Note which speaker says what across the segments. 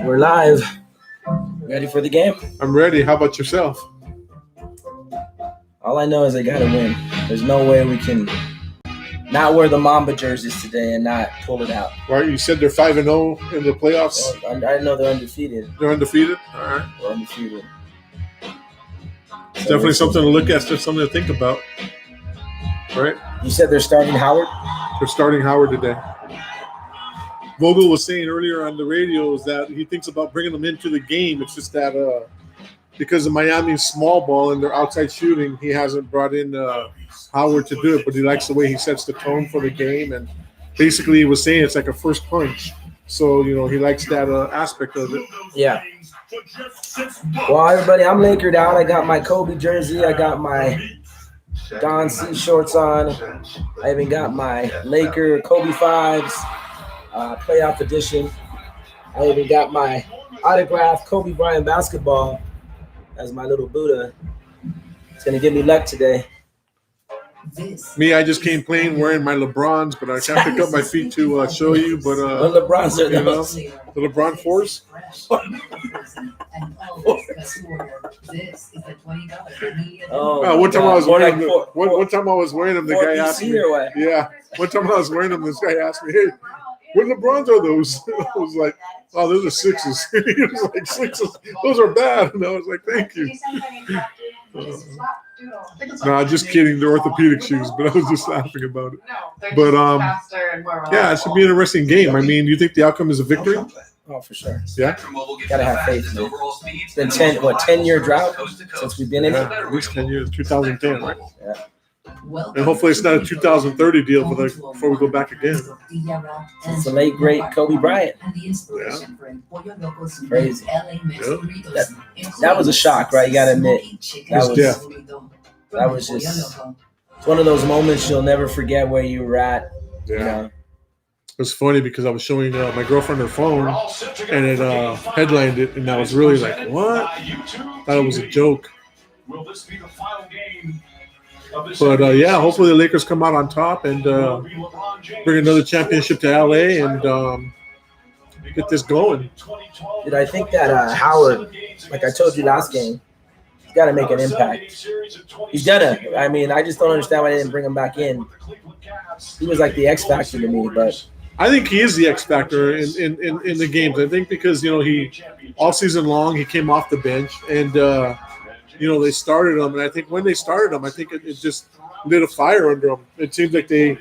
Speaker 1: We're live. Ready for the game?
Speaker 2: I'm ready. How about yourself?
Speaker 1: All I know is I gotta win. There's no way we can not wear the Mamba jerseys today and not pull it out.
Speaker 2: Right, you said they're 5-0 in the playoffs.
Speaker 1: I know they're undefeated.
Speaker 2: They're undefeated. All right,
Speaker 1: They're undefeated.
Speaker 2: it's definitely something to look at. There's something to think about. Right?
Speaker 1: You said they're starting Howard?
Speaker 2: They're starting Howard today. Vogel was saying earlier on the radio is that he thinks about bringing them into the game. It's just that because of Miami's small ball and their outside shooting, he hasn't brought in Howard to do it. But he likes the way he sets the tone for the game. And basically he was saying it's like a first punch. So, he likes that aspect of it.
Speaker 1: Yeah. Well, everybody, I'm Lakered out. I got my Kobe jersey. I got my Don C shorts on. I even got my Laker Kobe 5s playoff edition. I even got my autographed Kobe Bryant basketball as my little Buddha. It's going to give me luck today.
Speaker 2: Me, I just came playing wearing my LeBrons, but I can't pick up my feet to show you. But
Speaker 1: what LeBrons are those?
Speaker 2: The LeBron Force. One time I was wearing them. One time I was wearing them. The guy asked me. Yeah. One time I was wearing them. This guy asked me, "Hey, what LeBrons are those?" I was like, "Oh, those are sixes." He was like, "Sixes? Those are bad." And I was like, "Thank you." No, just kidding. They're orthopedic shoes, but I was just laughing about it. But yeah, it should be an interesting game. I mean, do you think the outcome is a victory?
Speaker 1: Oh, for sure.
Speaker 2: Yeah.
Speaker 1: Gotta have faith, man. It's been 10-year drought since we've been in it?
Speaker 2: At least 10 years, 2010, right?
Speaker 1: Yeah.
Speaker 2: And hopefully it's not a 2030 deal before we go back again.
Speaker 1: It's the late, great Kobe Bryant.
Speaker 2: Yeah.
Speaker 1: Crazy.
Speaker 2: Yeah.
Speaker 1: That was a shock, right? You gotta admit. That was just, it's one of those moments you'll never forget where you were at.
Speaker 2: Yeah.
Speaker 1: You know?
Speaker 2: It was funny because I was showing my girlfriend her phone and it headlined it, and I was really like, what? Thought it was a joke. But yeah, hopefully the Lakers come out on top and bring another championship to LA and get this going.
Speaker 1: Dude, I think that Howard, like I told you last game, he's got to make an impact. He's gonna. I mean, I just don't understand why they didn't bring him back in. He was like the X factor to me, but
Speaker 2: I think he is the X factor in the games. I think because he all season long he came off the bench and they started him, and I think when they started him, I think it just lit a fire under them. It seems like they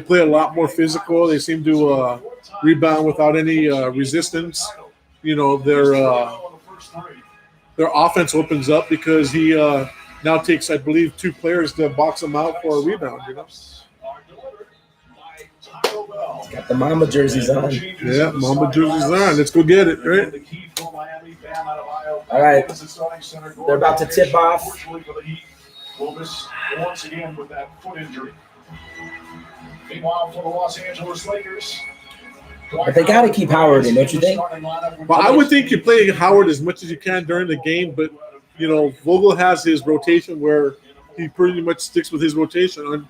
Speaker 2: play a lot more physical. They seem to rebound without any resistance. Their offense opens up because he now takes, I believe, 2 players to box him out for a rebound.
Speaker 1: He's got the Mamba jerseys on.
Speaker 2: Yeah, Mamba jerseys on. Let's go get it, right?
Speaker 1: All right. They're about to tip off.
Speaker 3: Once again with that foot injury. Meanwhile, for the Los Angeles Lakers.
Speaker 1: But they got to keep Howard in, don't you think?
Speaker 2: Well, I would think you play Howard as much as you can during the game, but, Vogel has his rotation where he pretty much sticks with his rotation.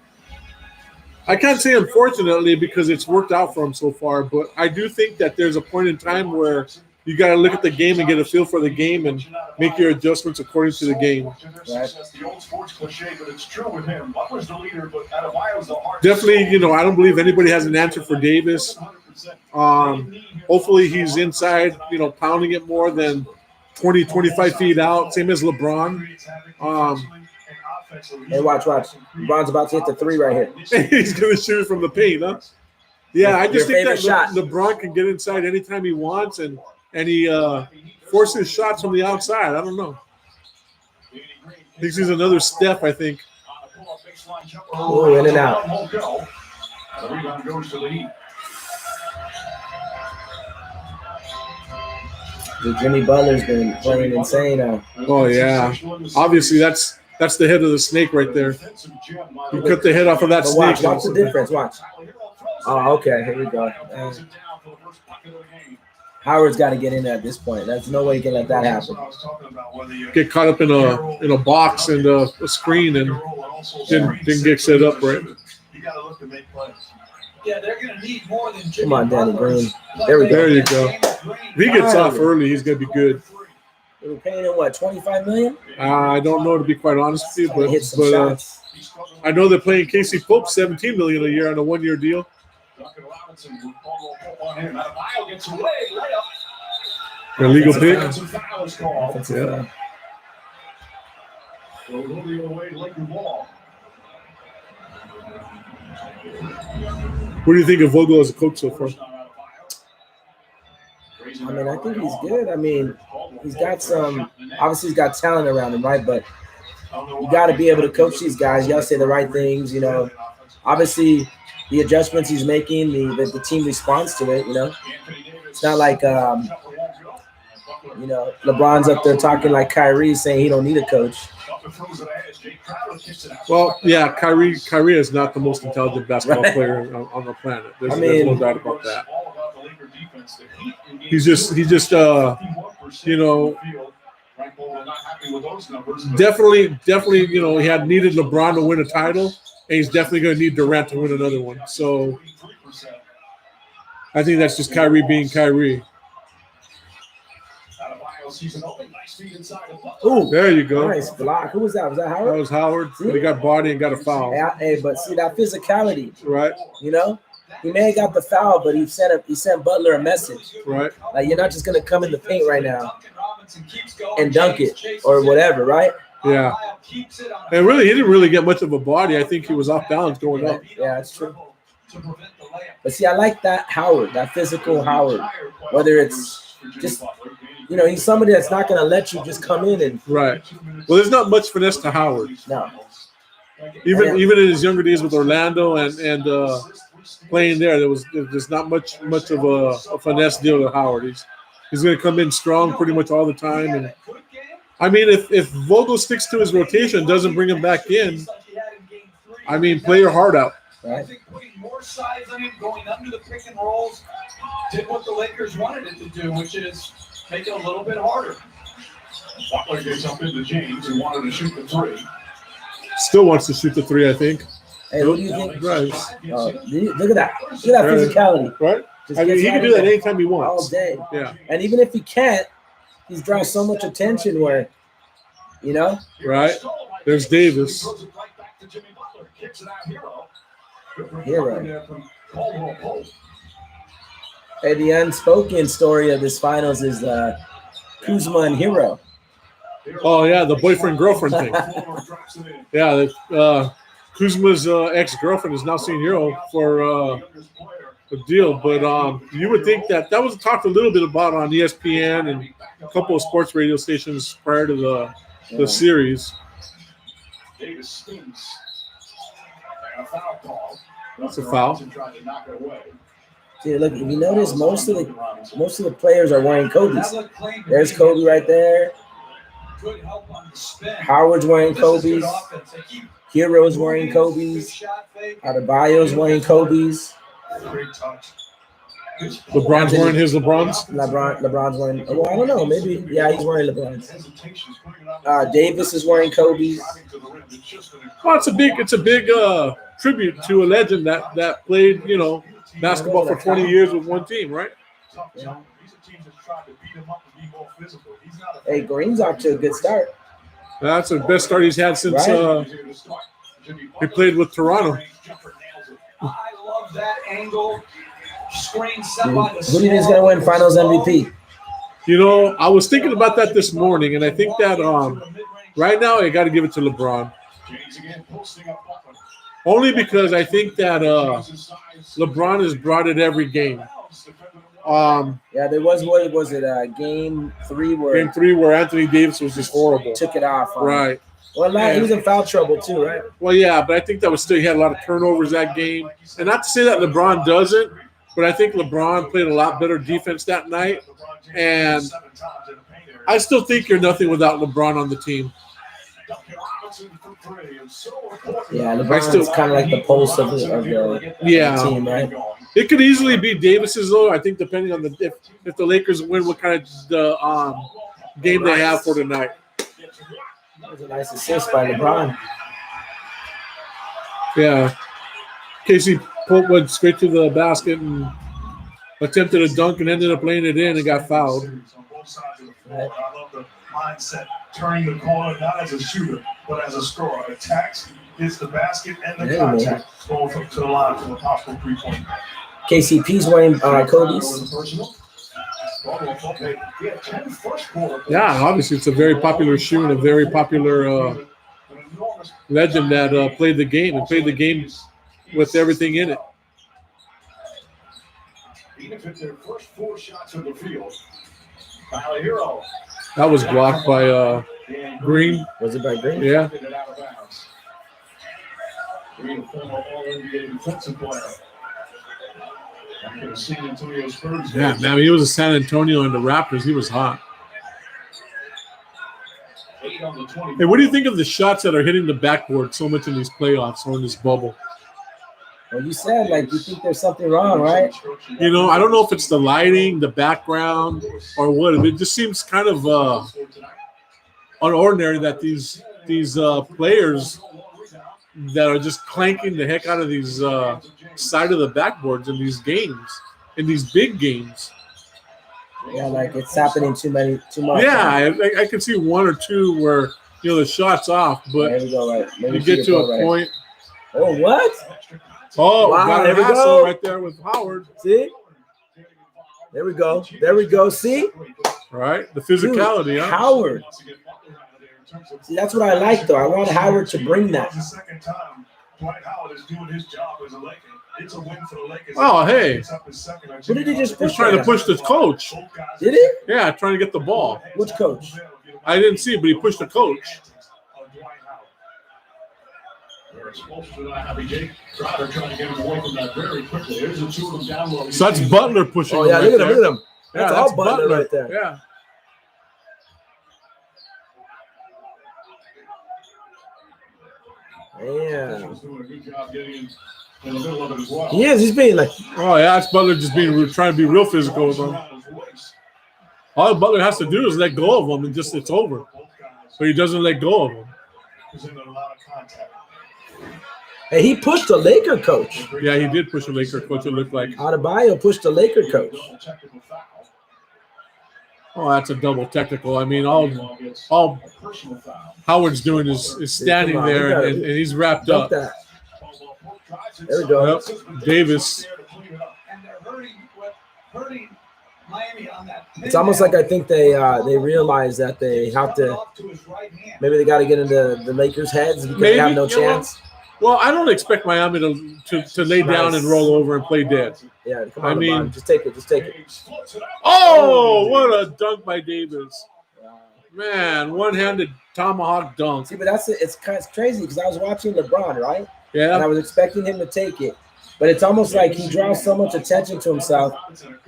Speaker 2: I can't say unfortunately because it's worked out for him so far, but I do think that there's a point in time where you got to look at the game and get a feel for the game and make your adjustments according to the game.
Speaker 1: Right.
Speaker 2: Definitely, I don't believe anybody has an answer for Davis. Hopefully he's inside, pounding it more than 20, 25 feet out, same as LeBron.
Speaker 1: Hey, watch. LeBron's about to hit the 3 right here.
Speaker 2: He's going to shoot it from the paint, huh? Yeah, I just think that
Speaker 1: shot.
Speaker 2: LeBron can get inside anytime he wants, and he forces shots from the outside. I don't know. Thinks he's another Steph, I think.
Speaker 1: Oh, in and out.
Speaker 3: The rebound goes to the Heat.
Speaker 1: Jimmy Butler's been playing insane now.
Speaker 2: Oh, yeah. Obviously, that's the head of the snake right there. You cut the head off of that snake.
Speaker 1: Watch the difference. Watch. Oh, okay. Here we go. Howard's got to get in there at this point. There's no way you can let that happen.
Speaker 2: Get caught up in a box and a screen and didn't get set up right.
Speaker 3: You got to look to make plays.
Speaker 4: Yeah, they're going to need more than
Speaker 1: Come on, Danny Green.
Speaker 4: There
Speaker 2: There you go. If he gets off early, he's going to be good.
Speaker 1: They were paying him what, $25 million?
Speaker 2: I don't know, to be quite honest with you,
Speaker 1: He hit some
Speaker 2: but
Speaker 1: shots.
Speaker 2: I know they're playing Casey Pope $17 million a year on a 1-year deal.
Speaker 3: Duncan Robinson with Paul on him. Adebayo gets away. Layup.
Speaker 2: Illegal pick.
Speaker 3: Offensive foul is called.
Speaker 1: Offensive foul.
Speaker 3: So it'll be away Laker ball.
Speaker 2: What do you think of Vogel as a coach so far?
Speaker 1: I mean, I think he's good. I mean, he's got some – obviously he's got talent around him, right? But you got to be able to coach these guys. You got to say the right things, you know. Obviously, the adjustments he's making, the team responds to it, you know. It's not like, you know, LeBron's up there talking like Kyrie saying he don't need a coach.
Speaker 2: Well, yeah, Kyrie is not the most intelligent basketball player on the planet. There's no doubt about that. He's just you know, definitely, you know, he had needed LeBron to win a title, and he's definitely going to need Durant to win another one. So I think that's just Kyrie being Kyrie.
Speaker 1: Ooh,
Speaker 2: there you go.
Speaker 1: Nice block. Who was that? Was that Howard?
Speaker 2: That was Howard. But he got body and got a foul.
Speaker 1: Hey, but see that physicality,
Speaker 2: right?
Speaker 1: You know, he may have got the foul, but he sent Butler a message,
Speaker 2: right?
Speaker 1: Like, you're not just gonna come in the paint right now and dunk it or whatever, right?
Speaker 2: Yeah. And really, he didn't really get much of a body. I think he was off balance going up.
Speaker 1: Yeah, that's true. But see, I like that Howard, that physical Howard. Whether it's just, you know, he's somebody that's not going to let you just come in and.
Speaker 2: Right. Well, there's not much finesse to Howard.
Speaker 1: No.
Speaker 2: Even in his younger days with Orlando and playing there, there's not much of a finesse deal to Howard. He's going to come in strong pretty much all the time. And I mean, if Vogel sticks to his rotation, doesn't bring him back in, I mean, play your heart out.
Speaker 4: I think putting more size on him, going under the pick and rolls, did what the Lakers wanted it to do, which is make it a little bit harder.
Speaker 3: Butler gets up into James and wanted to shoot the three.
Speaker 2: Still wants to shoot the three, I think.
Speaker 1: Hey, what do you think?
Speaker 2: Right.
Speaker 1: Look at that. Look at that physicality.
Speaker 2: Right.
Speaker 1: Just
Speaker 2: I mean, he can do that anytime he wants.
Speaker 1: All day.
Speaker 2: Yeah.
Speaker 1: And even if he can't, he's drawing so much attention where, you know.
Speaker 2: Right. There's Davis.
Speaker 1: Hero. Hey, the unspoken story of this finals is Kuzma and Hero.
Speaker 2: Oh yeah, the boyfriend-girlfriend thing. Yeah, Kuzma's ex-girlfriend is now seeing Hero for a deal, but you would think that was talked a little bit about on ESPN and a couple of sports radio stations prior to the series.
Speaker 3: Davis spins. And a foul call.
Speaker 2: That's a foul.
Speaker 1: See, look, if you notice, most of the players are wearing Kobe's. There's Kobe right there. Howard's wearing Kobe's. Hero's wearing Kobe's. Adebayo's wearing Kobe's.
Speaker 2: LeBron's wearing his LeBrons.
Speaker 1: LeBron's wearing. Well, I don't know. Maybe he's wearing LeBron's. Davis is wearing Kobe's.
Speaker 2: Well, it's a big tribute to a legend that played, you know, basketball for 20 years with one team, right?
Speaker 1: Yeah. Hey, Green's off to a good start.
Speaker 2: That's the best start he's had since he played with Toronto.
Speaker 4: I love that angle. Screen set
Speaker 1: Who
Speaker 4: by the
Speaker 1: do you think is going to win Finals MVP?
Speaker 2: You know, I was thinking about that this morning, and I think that right now I got to give it to LeBron. Only because I think that LeBron has brought it every game.
Speaker 1: Yeah, there was game 3
Speaker 2: where Anthony Davis was just horrible.
Speaker 1: Took it off.
Speaker 2: Right.
Speaker 1: Well, he was in foul trouble too, right?
Speaker 2: Well, yeah, but I think that was still, he had a lot of turnovers that game. And not to say that LeBron doesn't, but I think LeBron played a lot better defense that night. And I still think you're nothing without LeBron on the team.
Speaker 1: Yeah, LeBron's kind of like the pulse of the team, right?
Speaker 2: It could easily be Davis's, though. I think depending on if the Lakers win, what kind of game they have for tonight.
Speaker 1: That was a nice assist by LeBron.
Speaker 2: Yeah. Casey Pope went straight to the basket and attempted a dunk and ended up laying it in and got fouled.
Speaker 3: On both sides of the floor. I love the mindset, turning the corner not as a shooter, but as a scorer. Attacks, hits the basket and the contact, going to the line for a possible 3-point.
Speaker 1: KCP's wearing Kobe's.
Speaker 2: Yeah, obviously it's a very popular shoe and a very popular legend that played the game and played the game with everything in it.
Speaker 3: Even if their first 4 shots of the field, Hero.
Speaker 2: That was blocked by Green.
Speaker 1: Was it by Green?
Speaker 2: Yeah.
Speaker 3: Green, former All-NBA defensive player.
Speaker 2: Yeah, man, he was a San Antonio and the Raptors. He was hot. Hey, what do you think of the shots that are hitting the backboard so much in these playoffs or in this bubble?
Speaker 1: Well, you said, like, you think there's something wrong, right?
Speaker 2: You know, I don't know if it's the lighting, the background, or what. It just seems kind of unordinary that these players that are just clanking the heck out of these side of the backboards in these games, in these big games.
Speaker 1: Yeah, like it's happening too much.
Speaker 2: Yeah, I can see 1 or 2 where, you know, the shot's off, but
Speaker 1: there we go, right.
Speaker 2: you get to a point.
Speaker 1: Oh, what?
Speaker 2: Oh,
Speaker 1: wow,
Speaker 2: got
Speaker 1: there we
Speaker 2: an hassle
Speaker 1: go.
Speaker 2: right there with Howard.
Speaker 1: See? There we go. There we go. See?
Speaker 2: Right? The physicality.
Speaker 1: Dude,
Speaker 2: huh?
Speaker 1: Howard. See, that's what I like, though. I want Howard to bring that.
Speaker 3: The second time Dwight Howard is doing his job as a Laker. It's a win for the Lakers.
Speaker 2: Oh, hey.
Speaker 1: What did he just
Speaker 2: He's
Speaker 1: push?
Speaker 2: trying to push the coach.
Speaker 1: Did he?
Speaker 2: Yeah, trying to get the ball.
Speaker 1: Which coach?
Speaker 2: I didn't see it, but he pushed the coach. So that's Butler pushing.
Speaker 1: Oh, yeah,
Speaker 2: him
Speaker 1: look at
Speaker 2: right
Speaker 1: him. Look
Speaker 2: there.
Speaker 1: at him. That's all Butler right there.
Speaker 2: Yeah.
Speaker 1: Yeah.
Speaker 3: Doing a good job getting in the middle of it as well.
Speaker 1: He is. He's being like,
Speaker 2: Oh, yeah, that's Butler just trying to be real physical with him. All Butler has to do is let go of him and just it's over. But he doesn't let go of him.
Speaker 3: He's in a lot of contact.
Speaker 1: hey, he pushed the Laker coach.
Speaker 2: Yeah, he did push a Laker coach, it looked like.
Speaker 1: Adebayo pushed the Laker coach.
Speaker 2: Oh, that's a double technical. I mean, all Howard's doing is standing
Speaker 1: Come on,
Speaker 2: there
Speaker 1: we
Speaker 2: and
Speaker 1: gotta
Speaker 2: he's wrapped
Speaker 1: Dump
Speaker 2: up.
Speaker 1: that. There we go.
Speaker 2: Yep. Davis.
Speaker 4: And they're hurting Miami on that.
Speaker 1: It's almost like I think they realize that they have to. Maybe they got to get into the Lakers' heads because they have no
Speaker 2: Maybe, you know
Speaker 1: chance.
Speaker 2: Well, I don't expect Miami to lay down and roll over and play dead.
Speaker 1: Yeah, come
Speaker 2: I
Speaker 1: on,
Speaker 2: mean-
Speaker 1: LeBron. Just take it. Just take it.
Speaker 2: Oh, what a dunk by Davis. Man, one-handed tomahawk dunk.
Speaker 1: See, but that's it. It's kind of crazy because I was watching LeBron, right? And I
Speaker 2: Yeah,
Speaker 1: was expecting him to take it, but it's almost like he draws so much attention to himself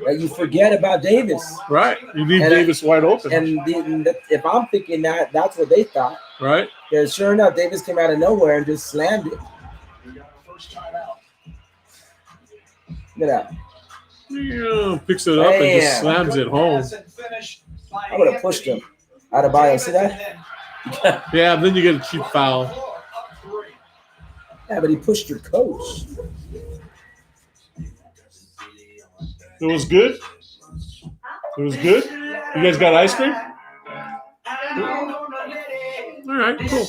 Speaker 1: that you forget about Davis.
Speaker 2: right. You leave
Speaker 1: And-
Speaker 2: Davis wide open,
Speaker 1: If I'm thinking that, that's what they thought.
Speaker 2: right?
Speaker 1: Because sure enough, Davis came out of nowhere and just slammed it. Look at that.
Speaker 2: Yeah, picks it up and just
Speaker 1: Man.
Speaker 2: slams it home.
Speaker 1: I would have pushed him. Adebayo, see that?
Speaker 2: Yeah, then you get a cheap foul.
Speaker 1: Yeah, but he pushed your coach.
Speaker 2: It was good. It was good. You guys got ice cream? All right, cool.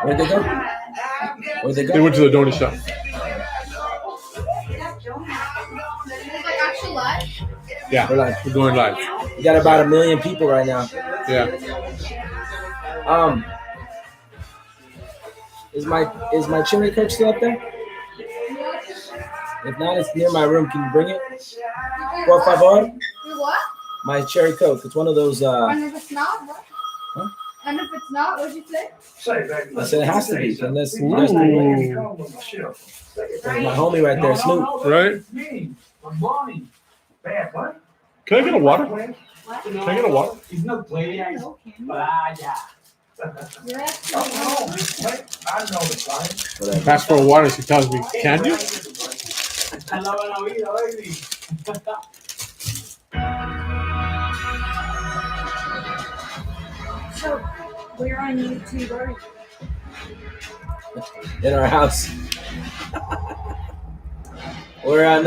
Speaker 1: Where'd they go? Where'd they
Speaker 2: They
Speaker 1: go?
Speaker 2: went to the donut shop.
Speaker 5: Like actual live?
Speaker 2: Yeah,
Speaker 1: We're like,
Speaker 2: we're going live.
Speaker 1: we got about 1 million people right now.
Speaker 2: Yeah.
Speaker 1: Is my cherry coke still up there? If not, it's near my room. Can you bring it? Por favor.
Speaker 5: You what?
Speaker 1: My cherry coke. It's one of those.
Speaker 5: And if it's not, what?
Speaker 1: Huh?
Speaker 5: And if it's not, what'd you say?
Speaker 1: I said it has to be unless you
Speaker 2: Ooh.
Speaker 1: guys think there's my homie right there, Snoop.
Speaker 2: Right? Can I get a water?
Speaker 5: What?
Speaker 2: Can I get a water?
Speaker 5: You're asking me.
Speaker 2: Pass for a water. She tells me, can you?
Speaker 5: So, we're on YouTube, are you?
Speaker 1: In our house. We're on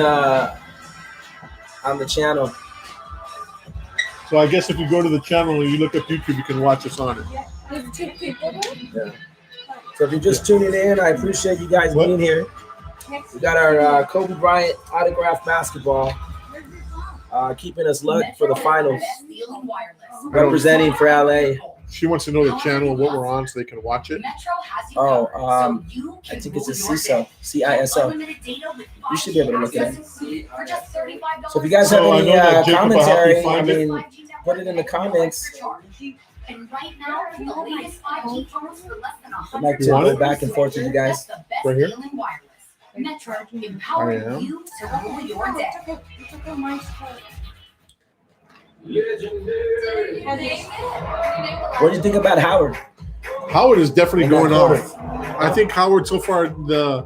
Speaker 1: the channel.
Speaker 2: So I guess if you go to the channel and you look up YouTube, you can watch us on it.
Speaker 5: There's 2 people there.
Speaker 1: So if you're just tuning in, I appreciate you guys being here. We got our Kobe Bryant autographed basketball, keeping us lucky for the finals. Representing for LA.
Speaker 2: She wants to know the channel, what we're on, so they can watch it.
Speaker 1: Oh, I think it's a CISO, CISO. You should be able to look at it. So if you guys have
Speaker 2: So I
Speaker 1: any
Speaker 2: know that Jacob will help you
Speaker 1: commentary, I
Speaker 2: find it.
Speaker 1: mean, put it in the comments.
Speaker 6: And right now, for the latest 5G phones for less than
Speaker 1: I'd like to go back and forth with you guys.
Speaker 2: Right here?
Speaker 6: Metro, empowering
Speaker 2: I am.
Speaker 6: you to rule your day.
Speaker 1: What do you think about Howard?
Speaker 2: Howard is definitely
Speaker 1: In that
Speaker 2: going
Speaker 1: quarter.
Speaker 2: off. I think Howard, so far, the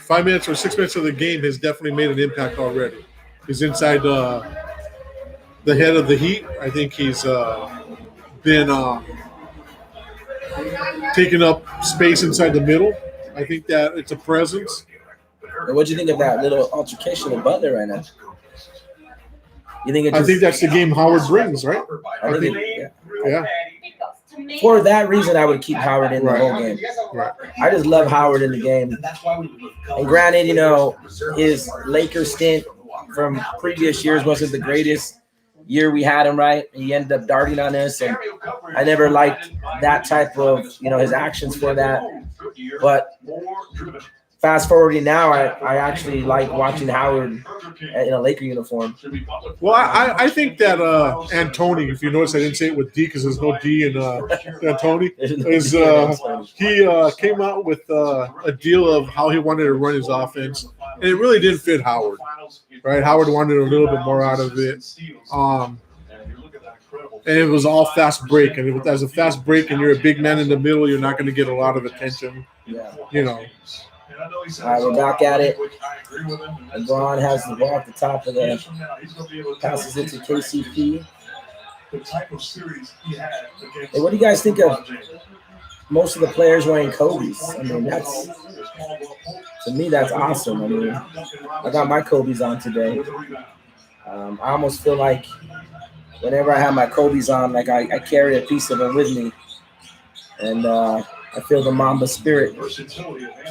Speaker 2: 5 minutes or 6 minutes of the game has definitely made an impact already. He's inside the head of the Heat. I think he's been taking up space inside the middle. I think that it's a presence.
Speaker 1: And what do you think of that little altercation with Butler right now? You think it
Speaker 2: I
Speaker 1: just,
Speaker 2: think that's the game Howard brings, right?
Speaker 1: I think it,
Speaker 2: Yeah.
Speaker 1: yeah. For that reason, I would keep Howard in the
Speaker 2: Right.
Speaker 1: whole game.
Speaker 2: Right.
Speaker 1: I just love Howard in the game. And granted, you know, his Lakers stint from previous years wasn't the greatest year we had him, right? He ended up darting on us, and I never liked that type of, you know, his actions for that. But fast forwarding now, I actually like watching Howard in a Laker uniform.
Speaker 2: Well, I think that Antony, if you notice, I didn't say it with D because there's no D in Antony. Is he came out with a deal of how he wanted to run his offense, and it really didn't fit Howard. Right, Howard wanted a little bit more out of it, and it was all fast break. And as a fast break, and you're a big man in the middle, you're not going to get a lot of attention.
Speaker 1: Yeah.
Speaker 2: You know.
Speaker 1: All right, we're back at it. LeBron has the ball at the top of the passes it to KCP. Hey, what do you guys think of most of the players wearing Kobe's? I mean, that's, to me, that's awesome. I mean, I got my Kobe's on today. I almost feel like whenever I have my Kobe's on, like I carry a piece of it with me. And I feel the Mamba spirit.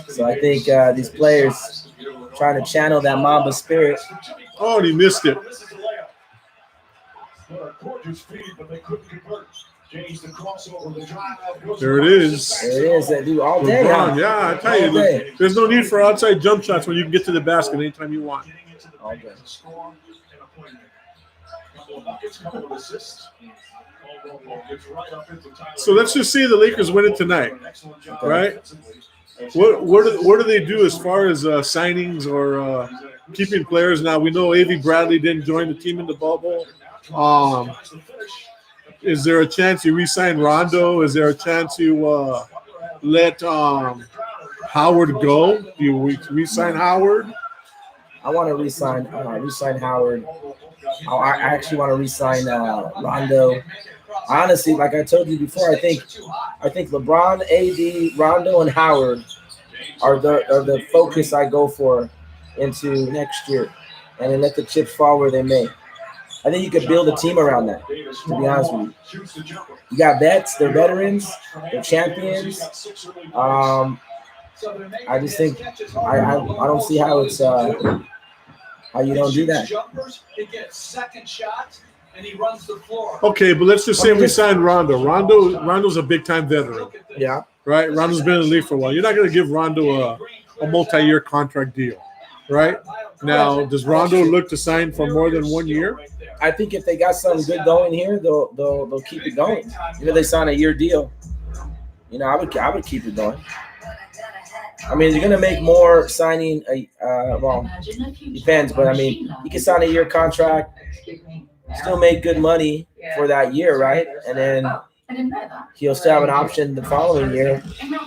Speaker 1: So I think these players trying to channel that Mamba spirit.
Speaker 2: Oh, and he missed it. There it is.
Speaker 1: There it is. They do all day.
Speaker 2: LeBron,
Speaker 1: Huh?
Speaker 2: yeah, I tell you,
Speaker 1: All day.
Speaker 2: there's no need for outside jump shots when you can get to the basket anytime you want.
Speaker 1: All day.
Speaker 2: So let's just say the Lakers win it tonight, right? What do they do as far as signings or keeping players? Now we know Avery Bradley didn't join the team in the bubble. Is there a chance you re-sign Rondo? Is there a chance you let Howard go? Do you re-sign Howard?
Speaker 1: I want to re-sign Howard. I actually want to re-sign Rondo. Honestly, like I told you before, I think LeBron, AD, Rondo, and Howard are the focus I go for into next year, and then let the chips fall where they may. I think you could build a team around that, to be honest with you. You got vets, they're veterans, they're champions. I just think I don't see how it's how you don't do that.
Speaker 2: Okay, but let's just say we sign Rondo. Rondo's a big-time veteran,
Speaker 1: Yeah.
Speaker 2: right? Rondo's been in the league for a while. You're not going to give Rondo a multi-year contract deal, right? Now, does Rondo look to sign for more than 1 year?
Speaker 1: I think if they got something good going here, they'll keep it going. You know, they sign a year deal. You know, I would keep it going. I mean, you're gonna make more signing well, depends, but I mean, you can sign a year contract, still make good money for that year, right? And then he'll still have an option the following year.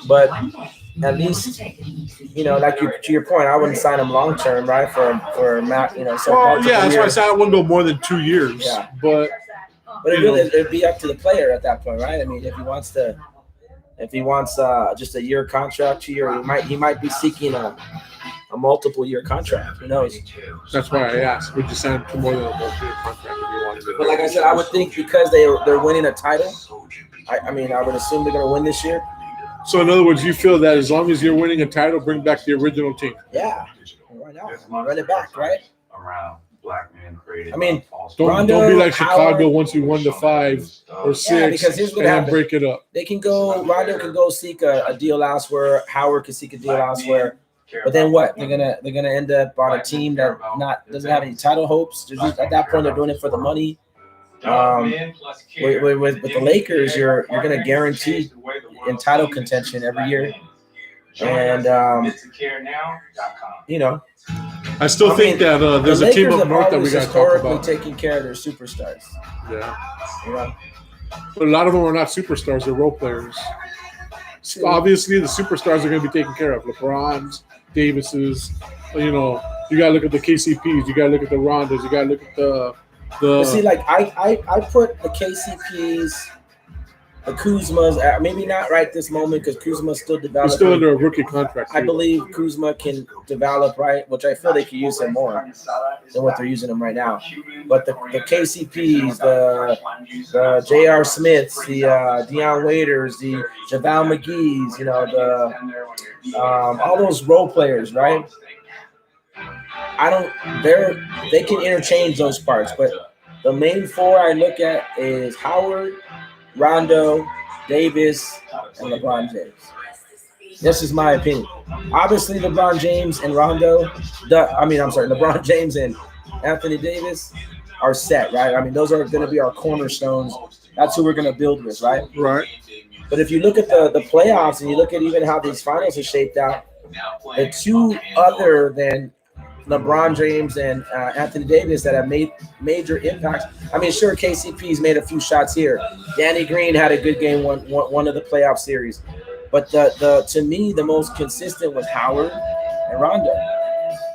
Speaker 1: But at least, you know, like to your point, I wouldn't sign him long term, right? For Matt, you know. So
Speaker 2: Well, yeah, that's why I said I wouldn't go more than 2 years.
Speaker 1: Yeah.
Speaker 2: But
Speaker 1: it'd be up to the player at that point, right? I mean, if he wants just a year contract, 2 year, he might be seeking a multiple year contract. Who knows?
Speaker 2: That's why I asked. Would you sign to more than a multi-year contract if you wanted it?
Speaker 1: But like I said, I would think because they're winning a title. I mean, I would assume they're going to win this year.
Speaker 2: So in other words, you feel that as long as you're winning a title, bring back the original team.
Speaker 1: Yeah, why not? Run it back, right? I mean,
Speaker 2: Don't be like Chicago once you won the 5 or 6
Speaker 1: because here's what
Speaker 2: and then
Speaker 1: happened.
Speaker 2: break it up.
Speaker 1: They can go. Rondo can go seek a deal elsewhere. Howard can seek a deal elsewhere. But then what? They're gonna end up on a team that doesn't have any title hopes. At that point, they're doing it for the money. With the Lakers, you're gonna guarantee in title contention every year, and
Speaker 2: I still think that there's a team up north that we got to talk about.
Speaker 1: Taking care of their superstars.
Speaker 2: Yeah,
Speaker 1: Yeah.
Speaker 2: but a lot of them are not superstars; they're role players. So obviously, the superstars are going to be taken care of. LeBron's, Davis's. You got to look at the KCPs. You got to look at the Rondos. You got to look at the.
Speaker 1: See, like I put the KCPs, the Kuzmas, maybe not right this moment because Kuzma's still developing.
Speaker 2: He's still under a rookie contract.
Speaker 1: I believe Kuzma can develop right, which I feel they could use him more than what they're using him right now. But the KCPs, the J.R. Smiths, the Deion Waiters, the JaVale McGee's, all those role players, right? They can interchange those parts, but the main 4 I look at is Howard, Rondo, Davis, and LeBron James. This is my opinion. Obviously, LeBron James and LeBron James and Anthony Davis are set, right? I mean, those are going to be our cornerstones. That's who we're going to build with, right?
Speaker 2: Right.
Speaker 1: But if you look at the playoffs and you look at even how these finals are shaped out, the 2 other than LeBron James and Anthony Davis that have made major impacts. I mean, sure, KCP's made a few shots here. Danny Green had a good game one of the playoff series. But to me, the most consistent was Howard and Rondo.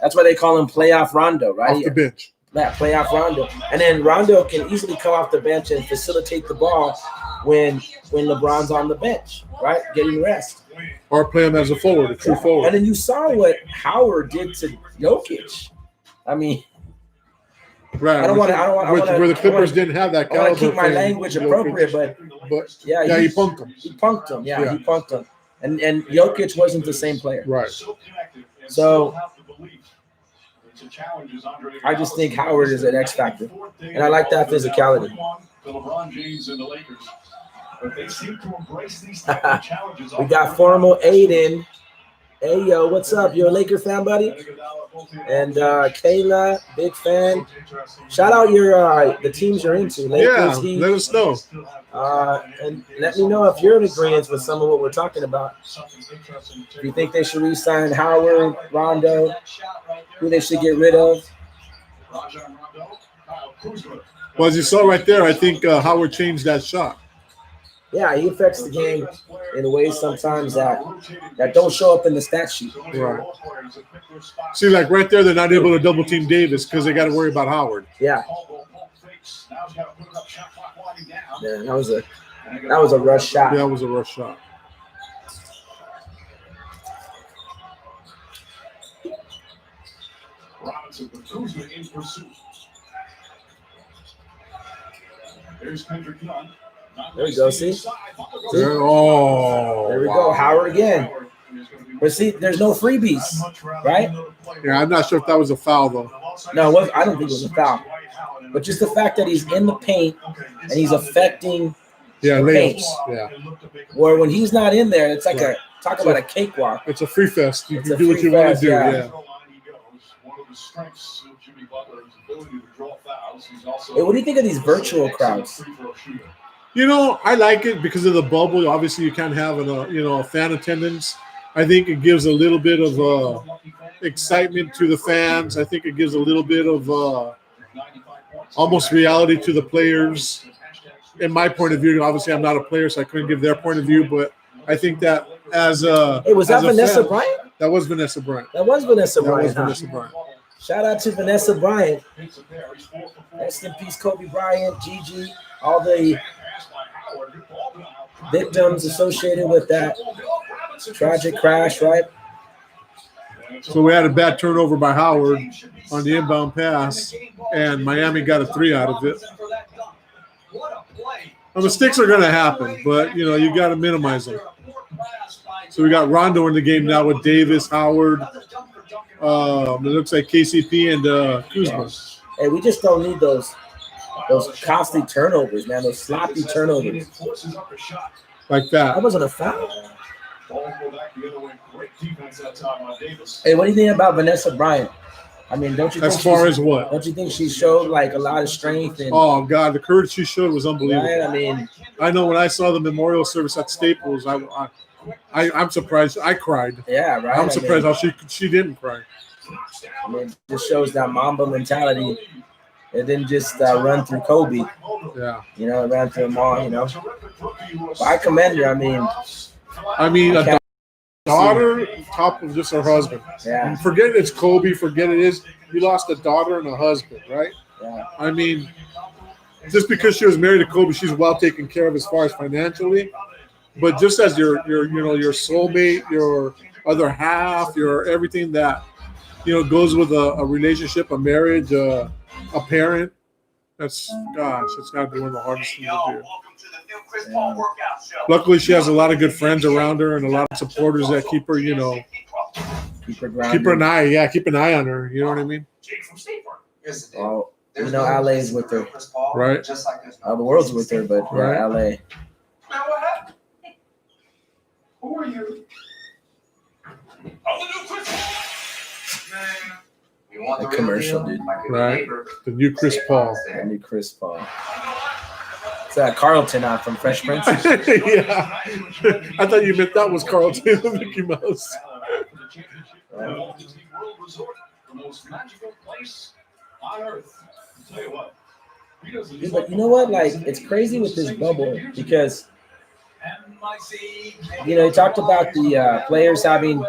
Speaker 1: That's why they call him playoff Rondo, right?
Speaker 2: Off the bench.
Speaker 1: Yeah, playoff Rondo. And then Rondo can easily come off the bench and facilitate the ball when LeBron's on the bench, right? Getting rest.
Speaker 2: Or play him as a forward, a true forward.
Speaker 1: And then you saw what Howard did to Jokic. I mean,
Speaker 2: right.
Speaker 1: I don't want to.
Speaker 2: Where the Clippers didn't have that
Speaker 1: I
Speaker 2: caliber.
Speaker 1: want to keep my language appropriate, but
Speaker 2: yeah, he punked him.
Speaker 1: He punked him. Yeah, he punked him. And Jokic wasn't the same player.
Speaker 2: Right.
Speaker 1: So I just think Howard is an X factor, and I like that physicality.
Speaker 3: LeBron James and the Lakers. But they seem to embrace these type of challenges.
Speaker 1: We got formal Aiden. Hey, yo, what's up? You a Laker fan, buddy? And Kayla, big fan. Shout out the teams you're into. Lakers, Heat.
Speaker 2: Let us know.
Speaker 1: And let me know if you're in agreement with some of what we're talking about. Do you think they should re-sign Howard, Rondo? Who they should get rid of?
Speaker 2: Well, as you saw right there, I think Howard changed that shot.
Speaker 1: Yeah, he affects the game in ways sometimes that don't show up in the stat sheet.
Speaker 2: Right. See, like right there, they're not able to double team Davis because they got to worry about Howard.
Speaker 1: Yeah. Yeah, that was a rush shot.
Speaker 2: Yeah, that was a rush shot.
Speaker 3: Robinson with Kuzma in pursuit. There's Kendrick Nunn.
Speaker 1: There we go. See?
Speaker 2: There
Speaker 1: we go. Howard again. But see, there's no freebies, right?
Speaker 2: Yeah, I'm not sure if that was a foul, though.
Speaker 1: No, I don't think it was a foul. But just the fact that he's in the paint and he's affecting
Speaker 2: layups. Yeah.
Speaker 1: Where when he's not in there, it's like talk about a cakewalk.
Speaker 2: It's a free fest. You can do what you want to do. Yeah.
Speaker 1: Hey, what do you think of these virtual crowds?
Speaker 2: I like it because of the bubble. Obviously, you can't have a fan attendance. I think it gives a little bit of excitement to the fans. I think it gives a little bit of almost reality to the players. In my point of view, obviously, I'm not a player, so I couldn't give their point of view. But I think that was that
Speaker 1: Vanessa Bryant?
Speaker 2: That was Vanessa Bryant.
Speaker 1: That was Vanessa Bryant.
Speaker 2: Vanessa Bryant.
Speaker 1: Shout out to Vanessa Bryant. Rest in peace, Kobe Bryant, Gigi, all the victims associated with that tragic crash, right?
Speaker 2: So we had a bad turnover by Howard on the inbound pass, and Miami got a 3 out of it. Now, mistakes are going to happen, but, you know, you got to minimize them. So we got Rondo in the game now with Davis, Howard. It looks like KCP and Kuzma.
Speaker 1: Hey, we just don't need those costly turnovers, man. Those sloppy turnovers.
Speaker 2: Like that.
Speaker 1: That wasn't a foul. Hey, what do you think about Vanessa Bryant? I mean, don't you think
Speaker 2: As far as what?
Speaker 1: don't you think she showed like a lot of strength and
Speaker 2: Oh God, the courage she showed was unbelievable.
Speaker 1: right? I mean,
Speaker 2: I know when I saw the memorial service at Staples, I'm surprised. I cried.
Speaker 1: yeah, right.
Speaker 2: I'm surprised how she didn't cry.
Speaker 1: I mean, it just shows that Mamba mentality. It didn't just run through Kobe,
Speaker 2: Yeah.
Speaker 1: you know, it ran through them all, you know. But I commend her. I mean,
Speaker 2: A daughter top of just her husband.
Speaker 1: yeah,
Speaker 2: And forget it's Kobe. Forget it is. You lost a daughter and a husband, right?
Speaker 1: yeah,
Speaker 2: I mean, just because she was married to Kobe, she's well taken care of as far as financially. But just as your soulmate, your other half, your everything that goes with a relationship, a marriage, a parent. It's got to be one of the hardest things to do.
Speaker 1: yeah.
Speaker 2: Luckily, she has a lot of good friends around her and a lot of supporters that keep her,
Speaker 1: Keep her grounded.
Speaker 2: keep an eye on her. You know what I mean?
Speaker 1: Oh, you know, LA is with her.
Speaker 2: Right.
Speaker 1: The world's with her, but yeah,
Speaker 2: Right.
Speaker 1: LA.
Speaker 4: Now what happened? Who are you?
Speaker 1: The commercial, dude.
Speaker 2: Right. The new Chris Paul.
Speaker 1: The new Chris Paul. It's Carlton from Fresh Prince.
Speaker 2: Yeah. I thought you meant that was Carlton, Mickey Mouse.
Speaker 4: The most magical place on earth. I'll tell you what.
Speaker 1: Dude, but you know what? Like, it's crazy with this bubble because, you talked about the players having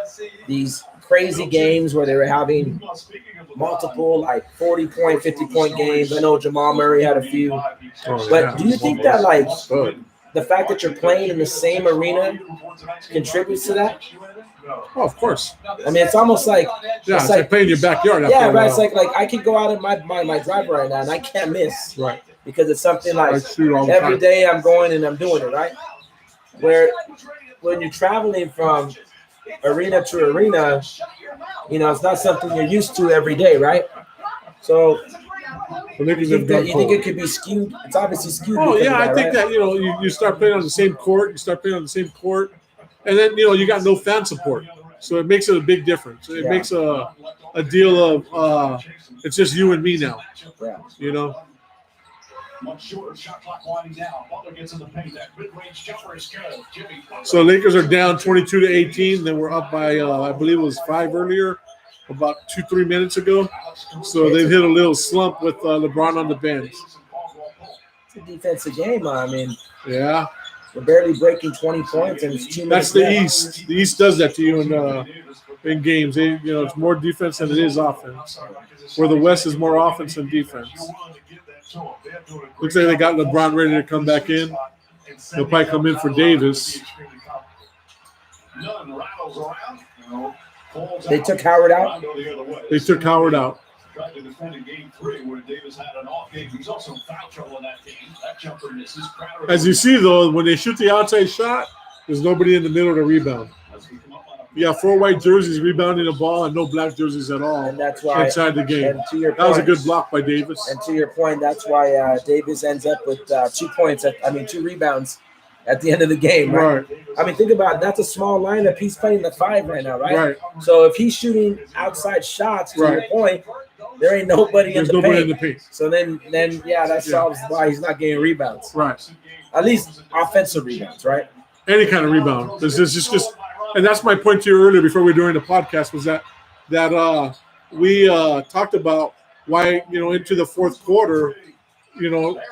Speaker 1: these crazy games where they were having multiple, like, 40-point, 50-point games. I know Jamal Murray had a few.
Speaker 2: Oh,
Speaker 1: But
Speaker 2: yeah.
Speaker 1: do you think that, like,
Speaker 2: Good.
Speaker 1: the fact that you're playing in the same arena contributes to that?
Speaker 2: Oh, of course.
Speaker 1: I mean, it's almost like,
Speaker 2: Yeah, it's like playing in your backyard. after
Speaker 1: yeah,
Speaker 2: a
Speaker 1: right. It's
Speaker 2: while.
Speaker 1: like I could go out in my driveway right now and I can't miss
Speaker 2: Right.
Speaker 1: because it's something like
Speaker 2: I shoot all the
Speaker 1: every
Speaker 2: time.
Speaker 1: day I'm going and I'm doing it, right? Where when you're traveling from arena to arena, it's not something you're used to every day, right? So
Speaker 2: The Lakers
Speaker 1: you
Speaker 2: have
Speaker 1: think, that,
Speaker 2: done
Speaker 1: you
Speaker 2: cool.
Speaker 1: think it could be skewed? It's obviously skewed.
Speaker 2: Oh
Speaker 1: because
Speaker 2: yeah,
Speaker 1: of
Speaker 2: I think
Speaker 1: right?
Speaker 2: that you start playing on the same court, and then you got no fan support, so it makes it a big difference. It
Speaker 1: Yeah.
Speaker 2: makes a deal of it's just you and me now.
Speaker 1: Yeah.
Speaker 3: Much shorter shot clock winding down. Butler gets in the paint. That mid-range jumper is good. Jimmy Butler.
Speaker 2: So Lakers are down 22-18. Then we're up by I believe it was 5 earlier, about 2-3 minutes ago. So they've hit a little slump with LeBron on the bench.
Speaker 1: It's a defensive game. I mean,
Speaker 2: Yeah,
Speaker 1: we're barely breaking 20 points and it's 2 minutes
Speaker 2: that's the
Speaker 1: left.
Speaker 2: East. The East does that to you in games. It's more defense than it is offense. Where the West is more offense than defense. Looks like they got LeBron ready to come back in. He'll probably come in for Davis.
Speaker 1: They took Howard out.
Speaker 2: They took Howard out.
Speaker 3: Tried to defend in game 3 where Davis had an off game. He's also in foul trouble in that game. That jumper misses. Crowder
Speaker 2: As you see, though, when they shoot the outside shot, there's nobody in the middle to rebound. You got 4 white jerseys rebounding the ball and no black jerseys at all
Speaker 1: And that's why
Speaker 2: inside the game.
Speaker 1: And to your
Speaker 2: That was a
Speaker 1: point-
Speaker 2: good block by Davis.
Speaker 1: And to your point, that's why Davis ends up with 2 points. 2 rebounds at the end of the game, right?
Speaker 2: Right,
Speaker 1: I mean, think about it. That's a small lineup. He's playing the 5 right now, right?
Speaker 2: right.
Speaker 1: So if he's shooting outside shots, to your
Speaker 2: Right.
Speaker 1: point, there ain't nobody
Speaker 2: There's
Speaker 1: in the
Speaker 2: nobody
Speaker 1: paint.
Speaker 2: in the paint.
Speaker 1: So then that solves why he's not getting rebounds.
Speaker 2: Right.
Speaker 1: At least offensive rebounds, right?
Speaker 2: Any kind of rebound. This is just, and that's my point to you earlier before we were doing the podcast was that we talked about why into the fourth quarter,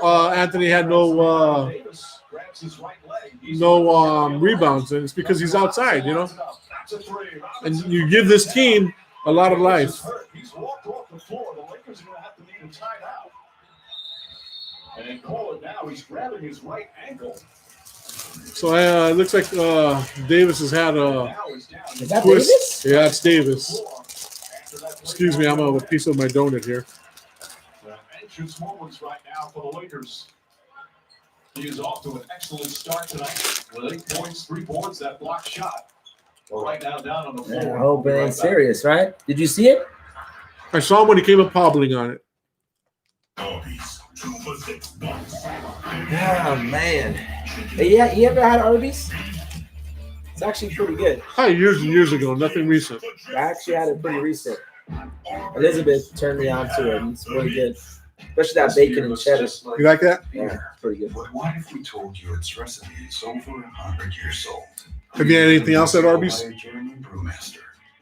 Speaker 2: Anthony had no rebounds, and it's because he's outside, and you give this team a lot of life.
Speaker 3: He's walked off the floor. The Lakers are going to have to make him tied out. And then call it now. He's grabbing his right ankle.
Speaker 2: So it looks like Davis has had a
Speaker 3: Now he's down.
Speaker 1: Is that
Speaker 2: twist.
Speaker 1: Davis?
Speaker 2: Yeah, it's Davis. Excuse me, I'm gonna have a piece of my donut here.
Speaker 3: Anxious moments right now for the Lakers. He is off to an excellent start tonight with 8 points, 3 boards, that block shot. Well, right now down on the floor.
Speaker 1: Man, I hope it ain't serious, right? Did you see it?
Speaker 2: I saw him when he came up hobbling on it.
Speaker 1: Oh man. Hey, yeah, you ever had Arby's? It's actually pretty good.
Speaker 2: Hi, years and years ago, nothing recent.
Speaker 1: I actually had it pretty recent. Elizabeth turned me on to it. It's really good. Especially that bacon and cheddar.
Speaker 2: You like that?
Speaker 1: Yeah, pretty good.
Speaker 7: But what if we told you its recipe is over 100 years old?
Speaker 2: Have you had anything else at Arby's?
Speaker 7: Brewmaster.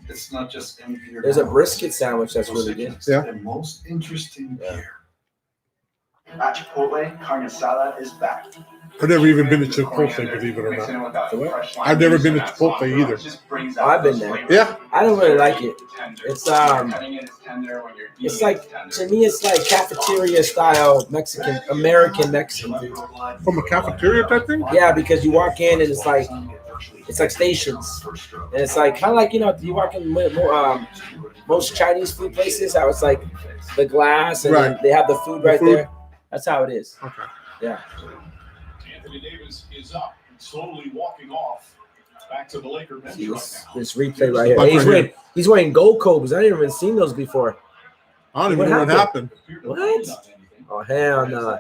Speaker 7: It's not just empty.
Speaker 1: There's a brisket sandwich that's really good.
Speaker 2: Yeah.
Speaker 7: The most interesting beer.
Speaker 8: At Chipotle, carne asada is back.
Speaker 2: I've never even been to Chipotle, believe it or not. I've never been to Chipotle either.
Speaker 1: I've been there.
Speaker 2: Yeah.
Speaker 1: I don't really like it. It's like, to me, it's like cafeteria style Mexican, American Mexican food.
Speaker 2: From a cafeteria type thing?
Speaker 1: Yeah, because you walk in and it's like stations, and it's like kind of like, you know, you walk in most Chinese food places, how it's like the glass and then they have the food right there. That's how it is.
Speaker 2: Okay.
Speaker 1: Yeah.
Speaker 3: Anthony Davis is up and slowly walking off back to the Laker bench
Speaker 1: See
Speaker 3: right now.
Speaker 1: this replay right here. Hey, he's wearing gold Cobes. I didn't even seen those before.
Speaker 2: I don't even know what happened.
Speaker 1: What? Oh hell no!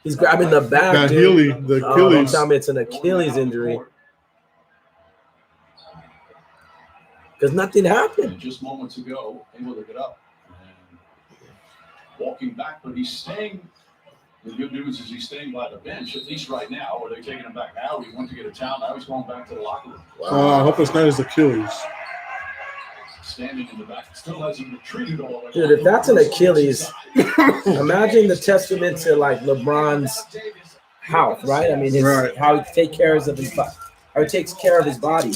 Speaker 1: He's grabbing the back.
Speaker 2: That
Speaker 1: dude.
Speaker 2: the
Speaker 1: Don't
Speaker 2: Achilles.
Speaker 1: tell me it's an Achilles injury. Because nothing happened.
Speaker 4: And just moments ago, able to get up and walking back, but he's staying. The good news is he's staying by the bench, at least right now. Are they taking him back now? He went to get a towel. Now he's going back to the locker room.
Speaker 2: I hope it's not his Achilles.
Speaker 4: Standing in the back, still hasn't retreated all the way.
Speaker 1: Dude, if that's an Achilles, imagine the testament to like LeBron's health, right? I mean, how he takes care of his body. How he takes care of his body.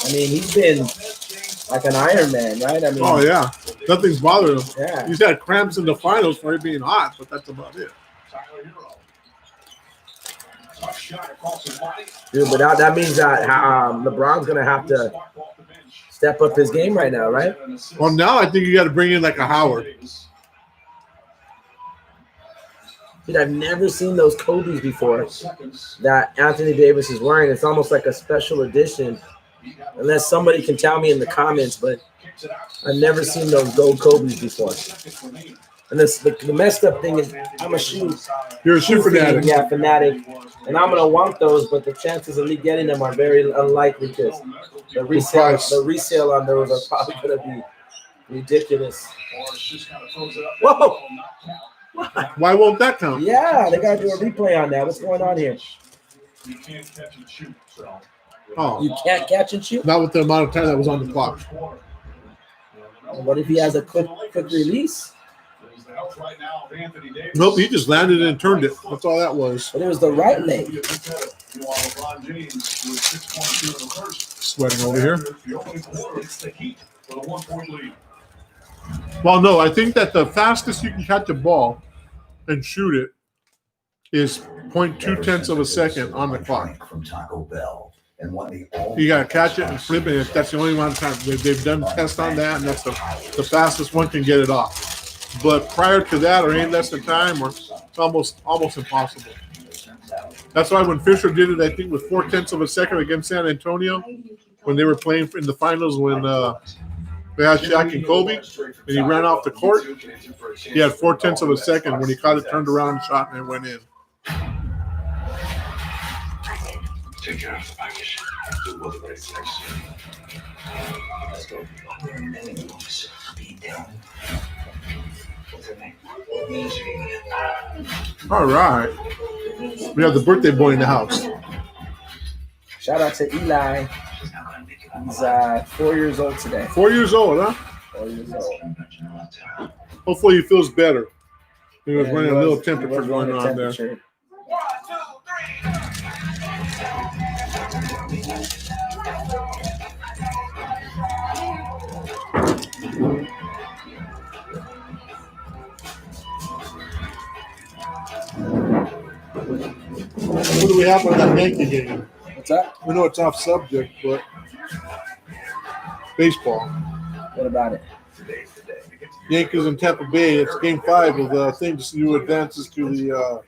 Speaker 1: I mean, he's been like an Iron Man, right? I mean,
Speaker 2: Oh yeah, nothing's bothering him.
Speaker 1: yeah.
Speaker 2: He's had cramps in the finals for it being hot, but that's about it.
Speaker 3: Tyler Hero. Tough shot across his body.
Speaker 1: Dude, but that means that LeBron's gonna have to step up his game right now, right?
Speaker 2: Well, now I think you got to bring in like a Howard.
Speaker 1: Dude, I've never seen those Kobe's before that Anthony Davis is wearing. It's almost like a special edition. Unless somebody can tell me in the comments, but I've never seen those gold Kobe's before. And this, the messed up thing is I'm a shoe.
Speaker 2: You're a shoe fanatic.
Speaker 1: Yeah, fanatic. And I'm going to want those, but the chances of me getting them are very unlikely because the resale on those are probably going to be ridiculous. Whoa!
Speaker 2: Why won't that count?
Speaker 1: Yeah, they got to do a replay on that. What's going on here?
Speaker 3: You can't catch and shoot, so.
Speaker 2: Oh,
Speaker 1: You can't catch and shoot?
Speaker 2: not with the amount of time that was on the clock.
Speaker 1: What if he has a quick release?
Speaker 2: Nope, he just landed and turned it. That's all that was.
Speaker 1: But it was the right leg.
Speaker 2: Sweating over here. Well, no, I think that the fastest you can catch a ball and shoot it is 0.2 of a second on the clock.
Speaker 7: From Taco Bell. And what
Speaker 2: You got to catch it and flip it. That's the only amount of time. They've done tests on that, and that's the fastest one can get it off. But prior to that, or any less than time, or it's almost impossible. That's why when Fisher did it, I think with 0.4 of a second against San Antonio, when they were playing in the finals, when they had Shaq and Kobe, and he ran off the court, he had 0.4 of a second. When he caught it, turned around, and shot, and it went in.
Speaker 7: Take care of the package. Do what the right next. Let's go. Beat down.
Speaker 2: All right. We have the birthday boy in the house.
Speaker 1: Shout out to Eli. He's 4 years old today.
Speaker 2: 4 years old, huh?
Speaker 1: 4 years old.
Speaker 2: Hopefully he feels better. He was
Speaker 1: Yeah,
Speaker 2: running
Speaker 1: he
Speaker 2: a little
Speaker 1: was
Speaker 2: temperature going
Speaker 1: running
Speaker 2: on there.
Speaker 1: temperature.
Speaker 2: What do we have on that Yankee game?
Speaker 1: What's up?
Speaker 2: We know it's off subject, but baseball.
Speaker 1: What about it?
Speaker 2: Yankees and Tampa Bay. It's game 5 of the thing. Just new advances to the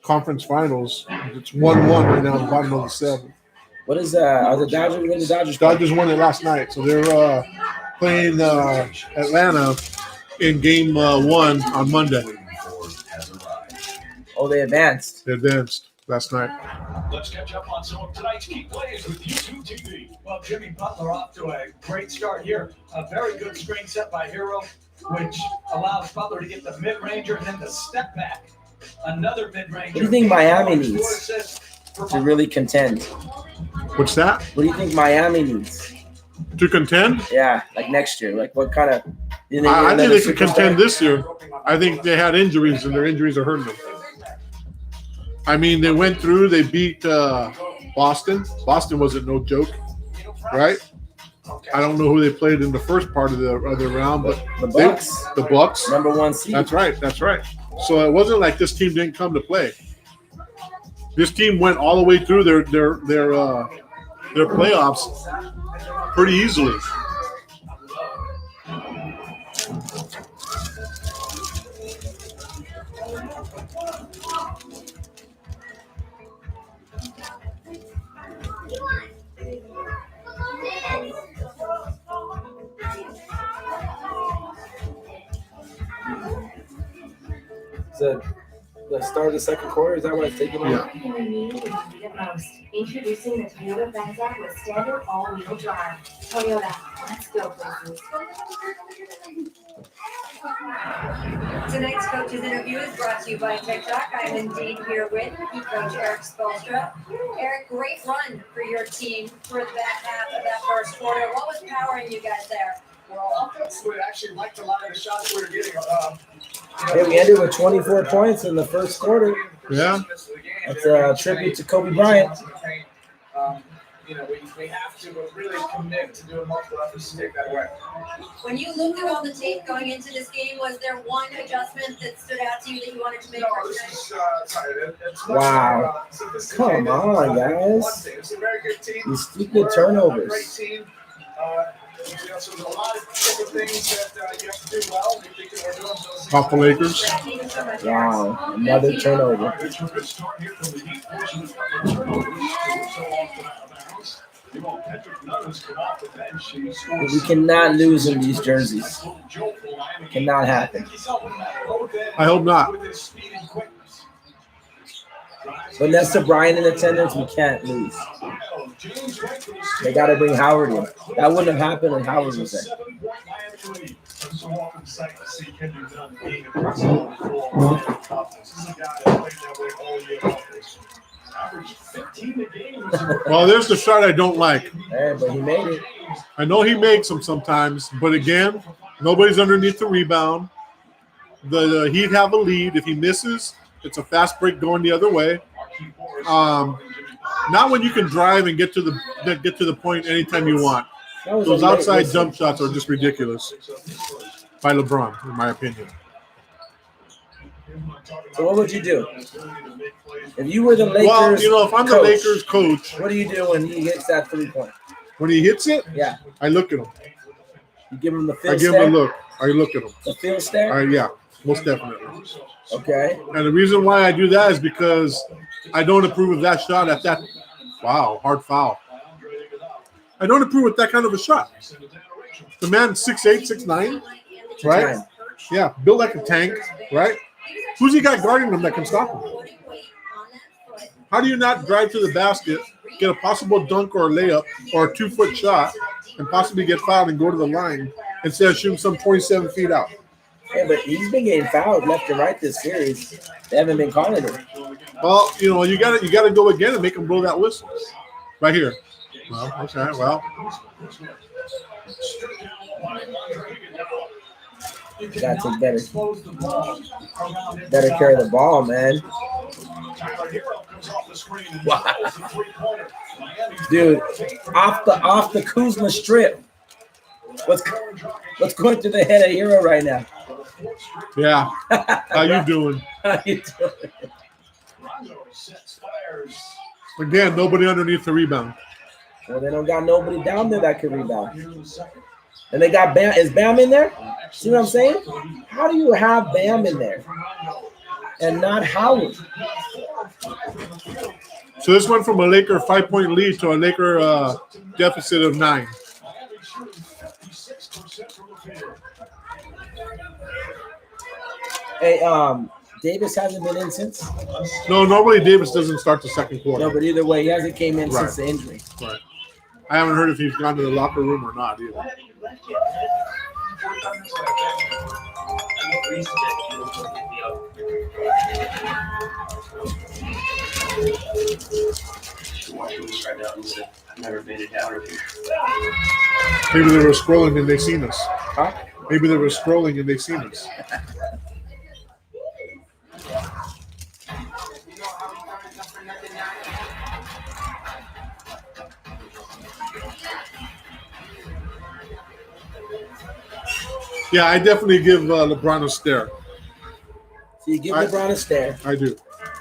Speaker 2: conference finals. It's 1-1 right now, bottom of the 7th.
Speaker 1: What is that? Are the Dodgers winning? The Dodgers.
Speaker 2: Dodgers won it last night, so they're playing Atlanta in game 1 on Monday.
Speaker 1: Oh, they advanced.
Speaker 2: They advanced last night.
Speaker 4: Let's catch up on some of tonight's key plays with YouTube TV.
Speaker 3: Well, Jimmy Butler off to a great start here. A very good screen set by Hero, which allows Butler to get the mid-ranger and then the step back. Another mid-ranger.
Speaker 1: What do you think Miami needs to really contend?
Speaker 2: What's that?
Speaker 1: What do you think Miami needs?
Speaker 2: To contend?
Speaker 1: Yeah, like next year. Like what kind of?
Speaker 2: I think they could contend this year. I think they had injuries, and their injuries are hurting them. I mean, they went through. They beat Boston. Boston wasn't no joke, right? I don't know who they played in the first part of the round, but
Speaker 1: the Bucks.
Speaker 2: The Bucks.
Speaker 1: Number 1 seed.
Speaker 2: That's right. So it wasn't like this team didn't come to play. This team went all the way through their playoffs pretty easily.
Speaker 1: The start of the second quarter, is that what it's taking?
Speaker 2: Yeah.
Speaker 6: Introducing the Toyota Venza with standard all-wheel drive. Toyota, let's go places.
Speaker 5: Tonight's coach's interview is brought to you by TikTok. I'm indeed here with head coach Eric Spoelstra. Eric, great run for your team for the back half of that first quarter. What was powering you guys there?
Speaker 3: Well, offensively, I actually liked a lot of the shots we were getting.
Speaker 1: Hey, we ended with 24 points in the first quarter.
Speaker 2: Yeah.
Speaker 1: That's a tribute to Kobe Bryant.
Speaker 3: We have to really commit to doing multiple efforts to take that away.
Speaker 5: When you looked at all the tape going into this game, was there one adjustment that stood out to you that you wanted to make?
Speaker 3: No, this is it's
Speaker 1: Wow. Come on, guys.
Speaker 3: It's a very good team.
Speaker 1: These stupid turnovers.
Speaker 3: Great team. So there's a lot of different things that you have to do well. We think that we're doing those
Speaker 2: Off the Lakers.
Speaker 5: Thank you so much.
Speaker 1: Wow, another turnover.
Speaker 3: It's a good start here from the Heat. Fortunate for the turnovers. So often out of bounds. Patrick Nutt's come off the bench. He scores.
Speaker 1: We cannot lose in these jerseys. Cannot happen.
Speaker 2: I hope not.
Speaker 3: With his speed and quickness.
Speaker 1: Vanessa Bryant in attendance, we can't lose. They got to bring Howard in. That wouldn't have happened if Howard was there.
Speaker 3: So often sight to see Kendrick Nunn being a principal of the floor. This is a guy that played that way all year long. Average 15 a game.
Speaker 2: Well, there's the shot I don't like.
Speaker 1: Hey, but he made it.
Speaker 2: I know he makes them sometimes, but again, nobody's underneath the rebound. The Heat have a lead. If he misses, it's a fast break going the other way. Not when you can drive and get to the point anytime you want. Those outside jump shots are just ridiculous by LeBron, in my opinion.
Speaker 1: So what would you do if you were the Lakers?
Speaker 2: Well, if I'm the Lakers coach,
Speaker 1: what do you do when he hits that 3-point?
Speaker 2: When he hits it,
Speaker 1: Yeah,
Speaker 2: I look at him.
Speaker 1: you give him the
Speaker 2: I
Speaker 1: field
Speaker 2: give
Speaker 1: stare.
Speaker 2: him a look. I look at him.
Speaker 1: The field stare.
Speaker 2: Yeah, most definitely.
Speaker 1: Okay.
Speaker 2: And the reason why I do that is because I don't approve of that shot at that. Wow, hard foul. I don't approve of that kind of a shot. The man's 6'8", 6'9", right? Yeah, built like a tank, right? Who's he got guarding him that can stop him? How do you not drive to the basket, get a possible dunk or a layup or a 2-foot shot, and possibly get fouled and go to the line instead of shooting some 27 feet out?
Speaker 1: Hey, but he's been getting fouled left and right this series. They haven't been calling it.
Speaker 2: Well, you gotta go again and make him blow that whistle. Right here. Well, okay, well.
Speaker 1: You gotta take better care of the ball, man. Wow. Dude, off the Kuzma strip. What's going through the head of Hero right now?
Speaker 2: Yeah. How you doing?
Speaker 1: How you doing?
Speaker 2: Again, nobody underneath the rebound.
Speaker 1: Well, they don't got nobody down there that can rebound. And they got Bam. Is Bam in there? See what I'm saying? How do you have Bam in there and not Howard?
Speaker 2: So this went from a Laker 5-point lead to a Laker deficit of 9.
Speaker 1: Hey, Davis hasn't been in since.
Speaker 2: No, normally Davis doesn't start the second quarter.
Speaker 1: No, but either way, he hasn't came in
Speaker 2: Right.
Speaker 1: since the injury.
Speaker 2: Right. I haven't heard if he's gone to the locker room or not either.
Speaker 7: I've never made it out of here.
Speaker 2: Maybe they were scrolling and they seen us.
Speaker 1: Huh?
Speaker 2: Maybe they were scrolling and they seen us. Yeah, I definitely give LeBron a stare.
Speaker 1: So you give LeBron a stare.
Speaker 2: I do.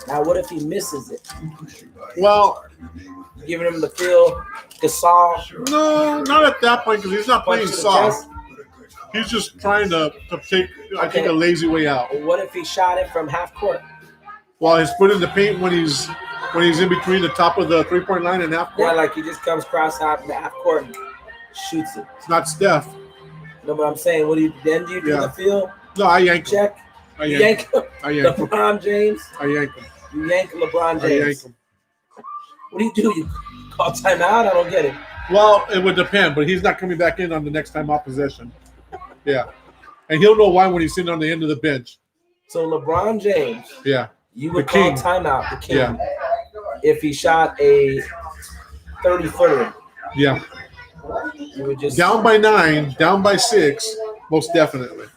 Speaker 1: Now, what if he misses it?
Speaker 2: Well,
Speaker 1: You giving him the feel, Gasol?
Speaker 2: no, not at that point because he's not playing
Speaker 1: Punch to the
Speaker 2: soft.
Speaker 1: chest?
Speaker 2: He's just trying to take, I think,
Speaker 1: Okay.
Speaker 2: a lazy way out.
Speaker 1: Or what if he shot it from half court?
Speaker 2: While he's put in the paint when he's in between the top of the 3-point line and half
Speaker 1: Yeah,
Speaker 2: court.
Speaker 1: like he just comes cross half court and shoots it.
Speaker 2: It's not Steph.
Speaker 1: No, but I'm saying, what do you do?
Speaker 2: Yeah.
Speaker 1: The feel
Speaker 2: No, I yank him.
Speaker 1: check?
Speaker 2: I
Speaker 1: You
Speaker 2: yank him.
Speaker 1: yank
Speaker 2: I yank him.
Speaker 1: LeBron James.
Speaker 2: I yank him.
Speaker 1: You yank LeBron
Speaker 2: I yank
Speaker 1: James.
Speaker 2: him.
Speaker 1: What do? You call timeout? I don't get it.
Speaker 2: Well, it would depend, but he's not coming back in on the next time off possession. Yeah. And he'll know why when he's sitting on the end of the bench.
Speaker 1: So LeBron James,
Speaker 2: Yeah.
Speaker 1: you would
Speaker 2: The
Speaker 1: call
Speaker 2: king.
Speaker 1: timeout, the king,
Speaker 2: Yeah.
Speaker 1: if he shot a 30-footer.
Speaker 2: Yeah.
Speaker 1: You would just
Speaker 2: Down by 9, down by 6, most definitely.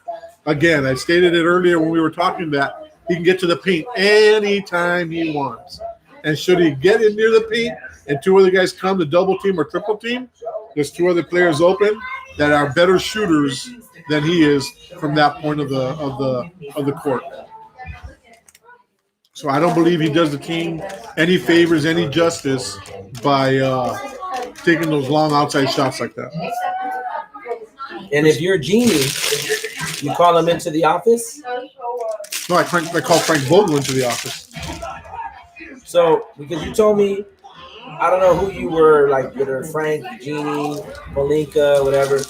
Speaker 2: Again, I stated it earlier when we were talking that he can get to the paint anytime he wants. And should he get in near the paint and two other guys come to double team or triple team, there's two other players open that are better shooters than he is from that point of the court. So I don't believe he does the king any favors, any justice by taking those long outside shots like that.
Speaker 1: And if you're Genie, you call him into the office.
Speaker 2: No, I called Frank Vogel into the office.
Speaker 1: So because you told me, I don't know who you were, like either Frank, Genie, Malinka, whatever.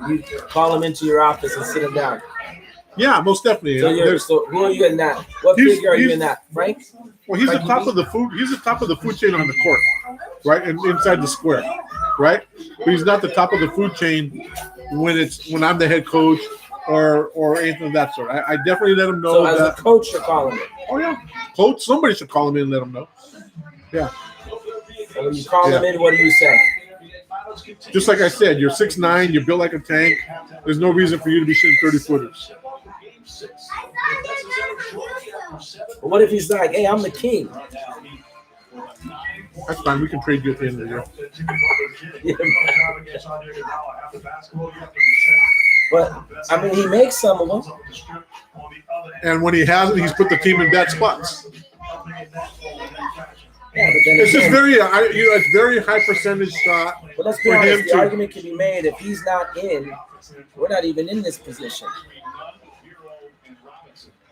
Speaker 1: You call him into your office and sit him down.
Speaker 2: Yeah, most definitely.
Speaker 1: So who are you in that? What
Speaker 2: He's-
Speaker 1: figure are you
Speaker 2: he's-
Speaker 1: in that? Frank?
Speaker 2: Well, he's the
Speaker 1: Frankie
Speaker 2: top
Speaker 1: B?
Speaker 2: of the food. He's the top of the food chain on the court, right, and inside the square, right. But he's not the top of the food chain when I'm the head coach or anything of that sort. I definitely let him know
Speaker 1: So as a
Speaker 2: that.
Speaker 1: coach, you're calling him.
Speaker 2: Oh yeah, coach. Somebody should call him in and let him know. Yeah,
Speaker 1: And when you call him
Speaker 2: Yeah.
Speaker 1: in, what do you say?
Speaker 2: just like I said, you're 6'9", you're built like a tank. There's no reason for you to be shooting 30-footers.
Speaker 1: But what if he's like, hey, I'm the king?
Speaker 2: That's fine. We can trade you at the end of the year.
Speaker 1: But I mean, he makes some of them.
Speaker 2: And when he hasn't, he's put the team in bad spots.
Speaker 1: Yeah, but then
Speaker 2: It's just
Speaker 1: again,
Speaker 2: it's very high percentage shot.
Speaker 1: but let's be
Speaker 2: for
Speaker 1: honest,
Speaker 2: him
Speaker 1: the
Speaker 2: to-
Speaker 1: argument can be made if he's not in, we're not even in this position.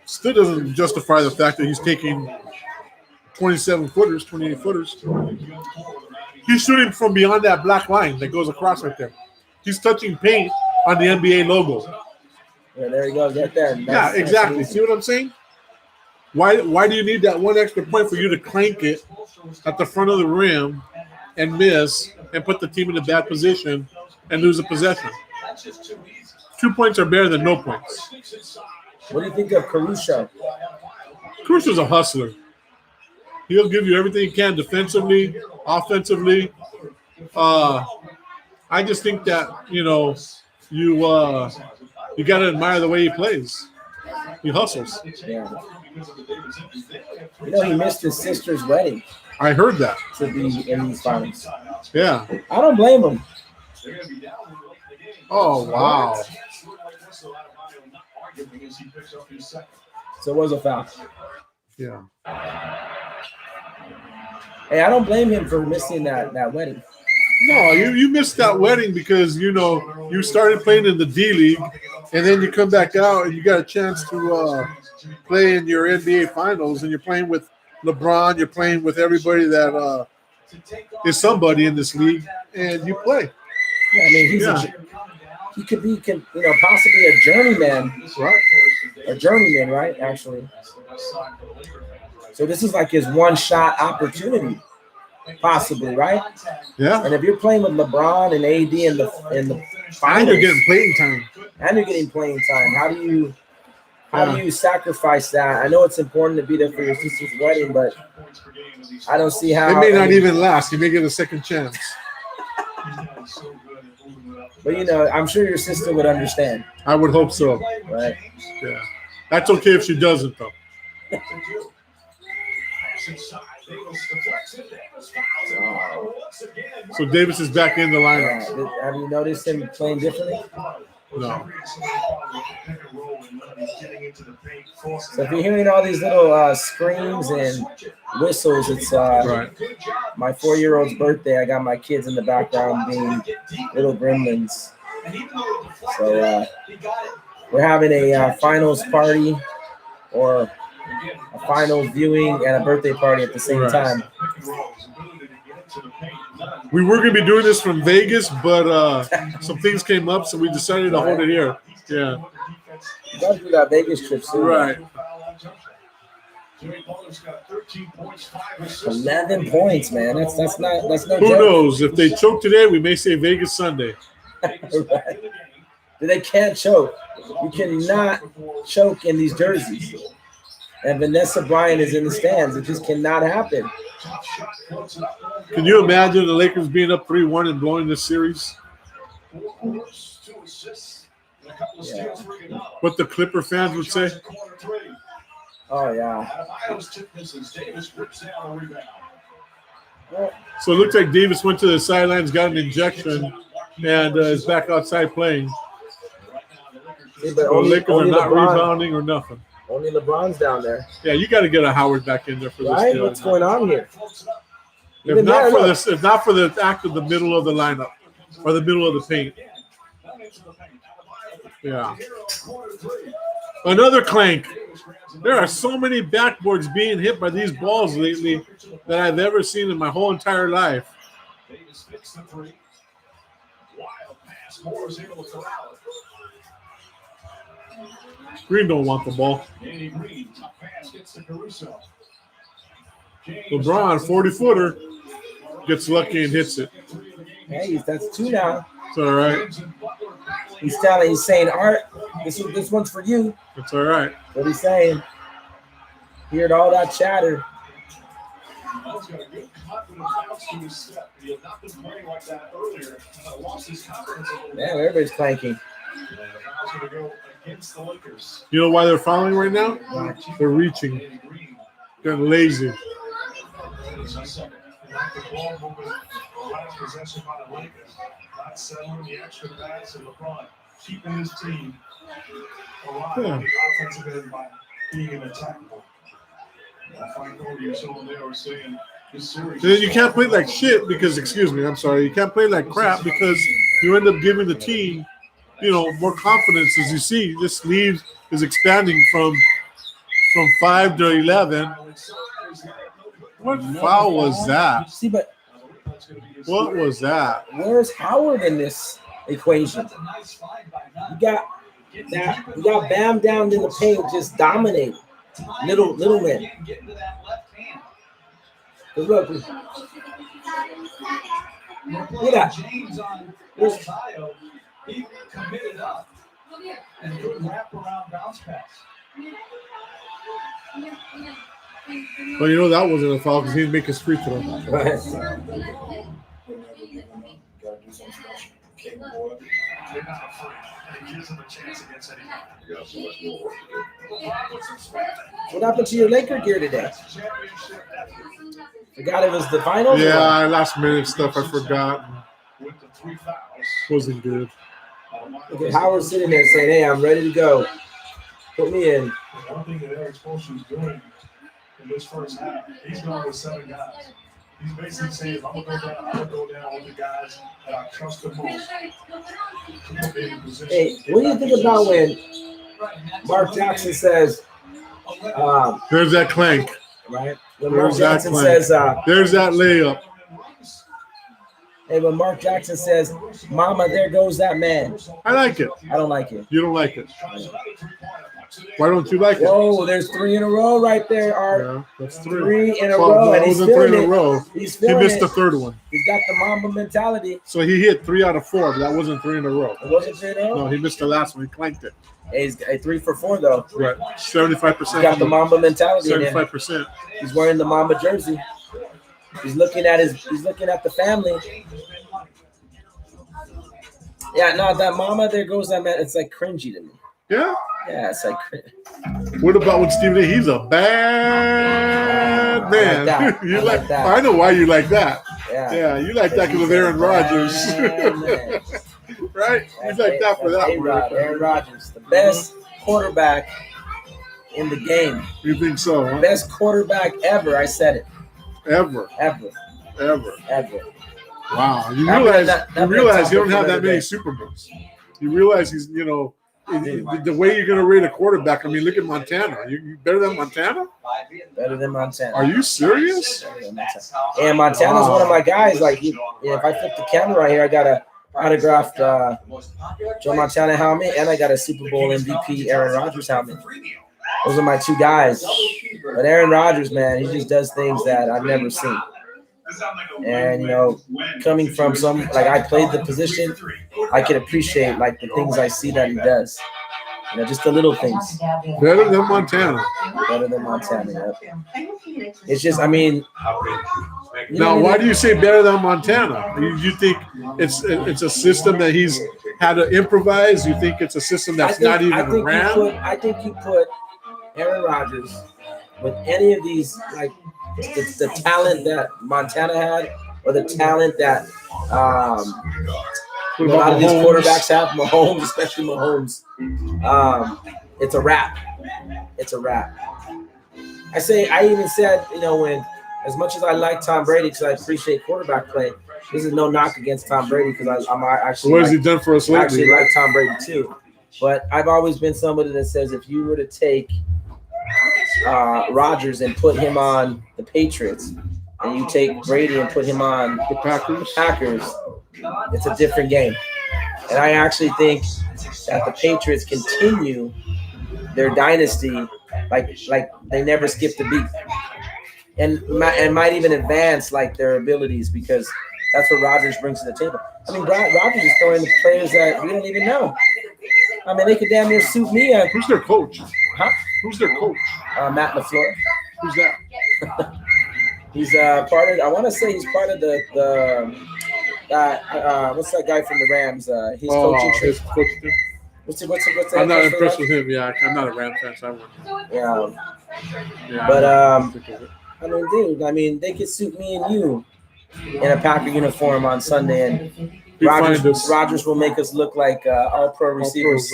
Speaker 2: Still doesn't justify the fact that he's taking 27-footers, 28-footers. He's shooting from beyond that black line that goes across right there. He's touching paint on the NBA logo.
Speaker 1: Yeah, there he goes, right there.
Speaker 2: Yeah, exactly. See what I'm saying? Why do you need that one extra point for you to clank it at the front of the rim and miss and put the team in a bad position and lose a possession? 2 points are better than no points.
Speaker 1: What do you think of Caruso?
Speaker 2: Caruso's a hustler. He'll give you everything he can defensively, offensively. I just think that, you got to admire the way he plays. He hustles.
Speaker 1: Yeah. You know, he missed his sister's wedding
Speaker 2: I heard that.
Speaker 1: to be in these finals.
Speaker 2: Yeah.
Speaker 1: I don't blame him.
Speaker 2: Oh, wow.
Speaker 1: So it was a foul.
Speaker 2: Yeah.
Speaker 1: Hey, I don't blame him for missing that wedding.
Speaker 2: No, you missed that wedding because you started playing in the D League, and then you come back out and you got a chance to play in your NBA Finals, and you're playing with LeBron, you're playing with everybody that is somebody in this league, and you play.
Speaker 1: Yeah, I mean, he could be, possibly a journeyman,
Speaker 2: Right.
Speaker 1: A journeyman, right? Actually, so this is like his one-shot opportunity, possibly, right?
Speaker 2: Yeah.
Speaker 1: And if you're playing with LeBron and AD in the
Speaker 2: And
Speaker 1: finals,
Speaker 2: you're getting playing time.
Speaker 1: and you're getting playing time, how do you sacrifice that? I know it's important to be there for your sister's wedding, but I don't see how.
Speaker 2: It may not even last. You may get a second chance.
Speaker 1: But I'm sure your sister would understand,
Speaker 2: I would hope so.
Speaker 1: right?
Speaker 2: Yeah. That's okay if she doesn't, though. So Davis is back in the lineup.
Speaker 1: Have you noticed him playing differently?
Speaker 2: No.
Speaker 1: So if you're hearing all these little screams and whistles, it's
Speaker 2: Right.
Speaker 1: my 4-year-old's birthday. I got my kids in the background being little gremlins. So we're having a finals party or a finals viewing and a birthday party at the same
Speaker 2: Right.
Speaker 1: time.
Speaker 2: We were going to be doing this from Vegas, but some things came up, so we decided to hold it here. Yeah.
Speaker 1: You gotta do that Vegas trip soon.
Speaker 2: Right.
Speaker 1: 11 points, man. That's no
Speaker 2: Who
Speaker 1: joke.
Speaker 2: knows? If they choke today, we may say Vegas Sunday.
Speaker 1: Right. They can't choke. You cannot choke in these jerseys. And Vanessa Bryant is in the stands. It just cannot happen.
Speaker 2: Can you imagine the Lakers being up 3-1 and blowing this series?
Speaker 1: Yeah.
Speaker 2: What the Clipper fans would say?
Speaker 1: Oh, yeah.
Speaker 2: So it looks like Davis went to the sidelines, got an injection, and is back outside playing.
Speaker 1: See, but
Speaker 2: The Lakers are not rebounding or nothing.
Speaker 1: Only LeBron's down there.
Speaker 2: Yeah, you got to get a Howard back in there for this.
Speaker 1: Right?
Speaker 2: deal.
Speaker 1: What's going on here?
Speaker 2: If
Speaker 1: Even
Speaker 2: not
Speaker 1: there,
Speaker 2: for
Speaker 1: look.
Speaker 2: this, if not for the act of the middle of the lineup or the middle of the paint. Yeah. Another clank. There are so many backboards being hit by these balls lately that I've ever seen in my whole entire life. Green don't want the ball. LeBron, 40-footer, gets lucky and hits it.
Speaker 1: Hey, that's 2 now.
Speaker 2: It's all right.
Speaker 1: He's saying, Art, this one's for you.
Speaker 2: It's all right.
Speaker 1: What he's saying. Heard all that chatter. Man, everybody's clanking.
Speaker 2: You know why they're fouling right now? They're reaching. They're lazy.
Speaker 3: Keeping his team alive on the offensive end by being an attack.
Speaker 2: Then you can't play like shit because, you can't play like crap because you end up giving the team, more confidence. As you see, this lead is expanding from 5 to 11. What foul was that?
Speaker 1: See, but
Speaker 2: What was that?
Speaker 1: where's Howard in this equation? You got Bam down in the paint, just dominate. Little man. Look at that.
Speaker 4: James on
Speaker 1: There's-
Speaker 4: Ohio, he committed up and good wraparound bounce pass.
Speaker 2: Well, that wasn't a foul because he didn't make his free throw.
Speaker 1: Right. What happened to your Laker gear today? Forgot it was the finals? or what?
Speaker 2: Yeah, last minute stuff I forgot. Wasn't good.
Speaker 1: Look at Howard sitting there saying, hey, I'm ready to go. Put me in.
Speaker 3: One thing that Eric Spoelstra is doing in this first half, he's going with 7 guys. He's basically saying, I'm gonna go down with the guys that I trust the most.
Speaker 1: Hey, what do you think about when Mark Jackson says,
Speaker 2: There's that clank.
Speaker 1: right? When Mark
Speaker 2: There's that
Speaker 1: Jackson
Speaker 2: clank.
Speaker 1: says,
Speaker 2: There's that layup.
Speaker 1: hey, when Mark Jackson says, Mama, there goes that man.
Speaker 2: I like it.
Speaker 1: I don't like it.
Speaker 2: You don't like it. Why don't you like it?
Speaker 1: Whoa, there's 3 in a row right there, Art.
Speaker 2: Yeah, that's 3.
Speaker 1: 3 in a
Speaker 2: Well,
Speaker 1: row,
Speaker 2: no,
Speaker 1: and
Speaker 2: it
Speaker 1: he's
Speaker 2: wasn't 3
Speaker 1: feeling
Speaker 2: in a
Speaker 1: it.
Speaker 2: row.
Speaker 1: He's
Speaker 2: He
Speaker 1: feeling
Speaker 2: missed the
Speaker 1: it.
Speaker 2: 3rd one.
Speaker 1: He's got the Mamba mentality.
Speaker 2: So he hit 3 out of 4, but that wasn't 3 in a row.
Speaker 1: It wasn't 3 in a row?
Speaker 2: No, he missed the last one. He clanked it.
Speaker 1: Hey, he's a 3 for 4 though.
Speaker 2: Right.
Speaker 1: He's
Speaker 2: 75%.
Speaker 1: got the Mamba mentality in him.
Speaker 2: 75%.
Speaker 1: He's wearing the Mamba jersey. He's looking at the family. Yeah, no, that Mama, there goes that man. It's like cringy to me.
Speaker 2: Yeah.
Speaker 1: Yeah, it's like
Speaker 2: What about when Stephen A? He's a bad
Speaker 1: I
Speaker 2: man.
Speaker 1: like that.
Speaker 2: You
Speaker 1: I like that.
Speaker 2: I know why you like that.
Speaker 1: yeah.
Speaker 2: Yeah, you like that because of Aaron Rodgers.
Speaker 1: Man.
Speaker 2: Right? You like that for that one.
Speaker 1: Aaron Rodgers, the best quarterback in the game.
Speaker 2: You think so, huh?
Speaker 1: Best quarterback ever. I said it.
Speaker 2: Ever.
Speaker 1: Ever.
Speaker 2: Wow. You
Speaker 1: That
Speaker 2: realize
Speaker 1: man- that
Speaker 2: you
Speaker 1: man
Speaker 2: don't have that
Speaker 1: topic
Speaker 2: many
Speaker 1: for
Speaker 2: Super Bowls. You realize he's, the way you're going to rate a quarterback. I mean, look at Montana. You better than Montana?
Speaker 1: Better than Montana.
Speaker 2: Are you serious?
Speaker 1: And Montana's one of my guys. Like, if I flip the camera right here, I got a autographed Joe Montana helmet, and I got a Super Bowl MVP Aaron Rodgers helmet. Those are my 2 guys. But Aaron Rodgers, man, he just does things that I've never seen. And coming from I played the position, I can appreciate like the things I see that he does. Just the little things.
Speaker 2: Better than Montana.
Speaker 1: Better than Montana. Yeah. It's just, I mean.
Speaker 2: Now, why do you say better than Montana? You think it's a system that he's had to improvise? You think it's a system that's not even ran?
Speaker 1: I think you put Aaron Rodgers with any of these, like the talent that Montana had, or the talent that a lot of these quarterbacks have, Mahomes, especially Mahomes. It's a wrap. It's a wrap. I even said, when, as much as I like Tom Brady because I appreciate quarterback play, this is no knock against Tom Brady because I'm actually.
Speaker 2: What has he done for us lately?
Speaker 1: I actually like Tom Brady too, but I've always been somebody that says if you were to take Rodgers and put him on the Patriots, and you take Brady and put him on
Speaker 2: The Packers.
Speaker 1: it's a different game. And I actually think that the Patriots continue their dynasty like they never skipped a beat, and might even advance like their abilities because that's what Rodgers brings to the table. I mean, Rodgers is throwing the players that we don't even know. I mean, they could damn near suit me.
Speaker 2: Who's their coach?
Speaker 1: Huh?
Speaker 2: Who's their coach?
Speaker 1: Matt LaFleur.
Speaker 2: Who's that?
Speaker 1: He's part of. I want to say he's part of the what's that guy from the Rams? He's coaching.
Speaker 2: His coach.
Speaker 1: What's that?
Speaker 2: I'm not
Speaker 1: coach for
Speaker 2: impressed
Speaker 1: the
Speaker 2: with him. Yeah, I'm not a Ram fan. So
Speaker 1: Yeah, but I mean, dude, they could suit me and you in a Packer uniform on Sunday, and Rodgers will make us look like all-pro receivers.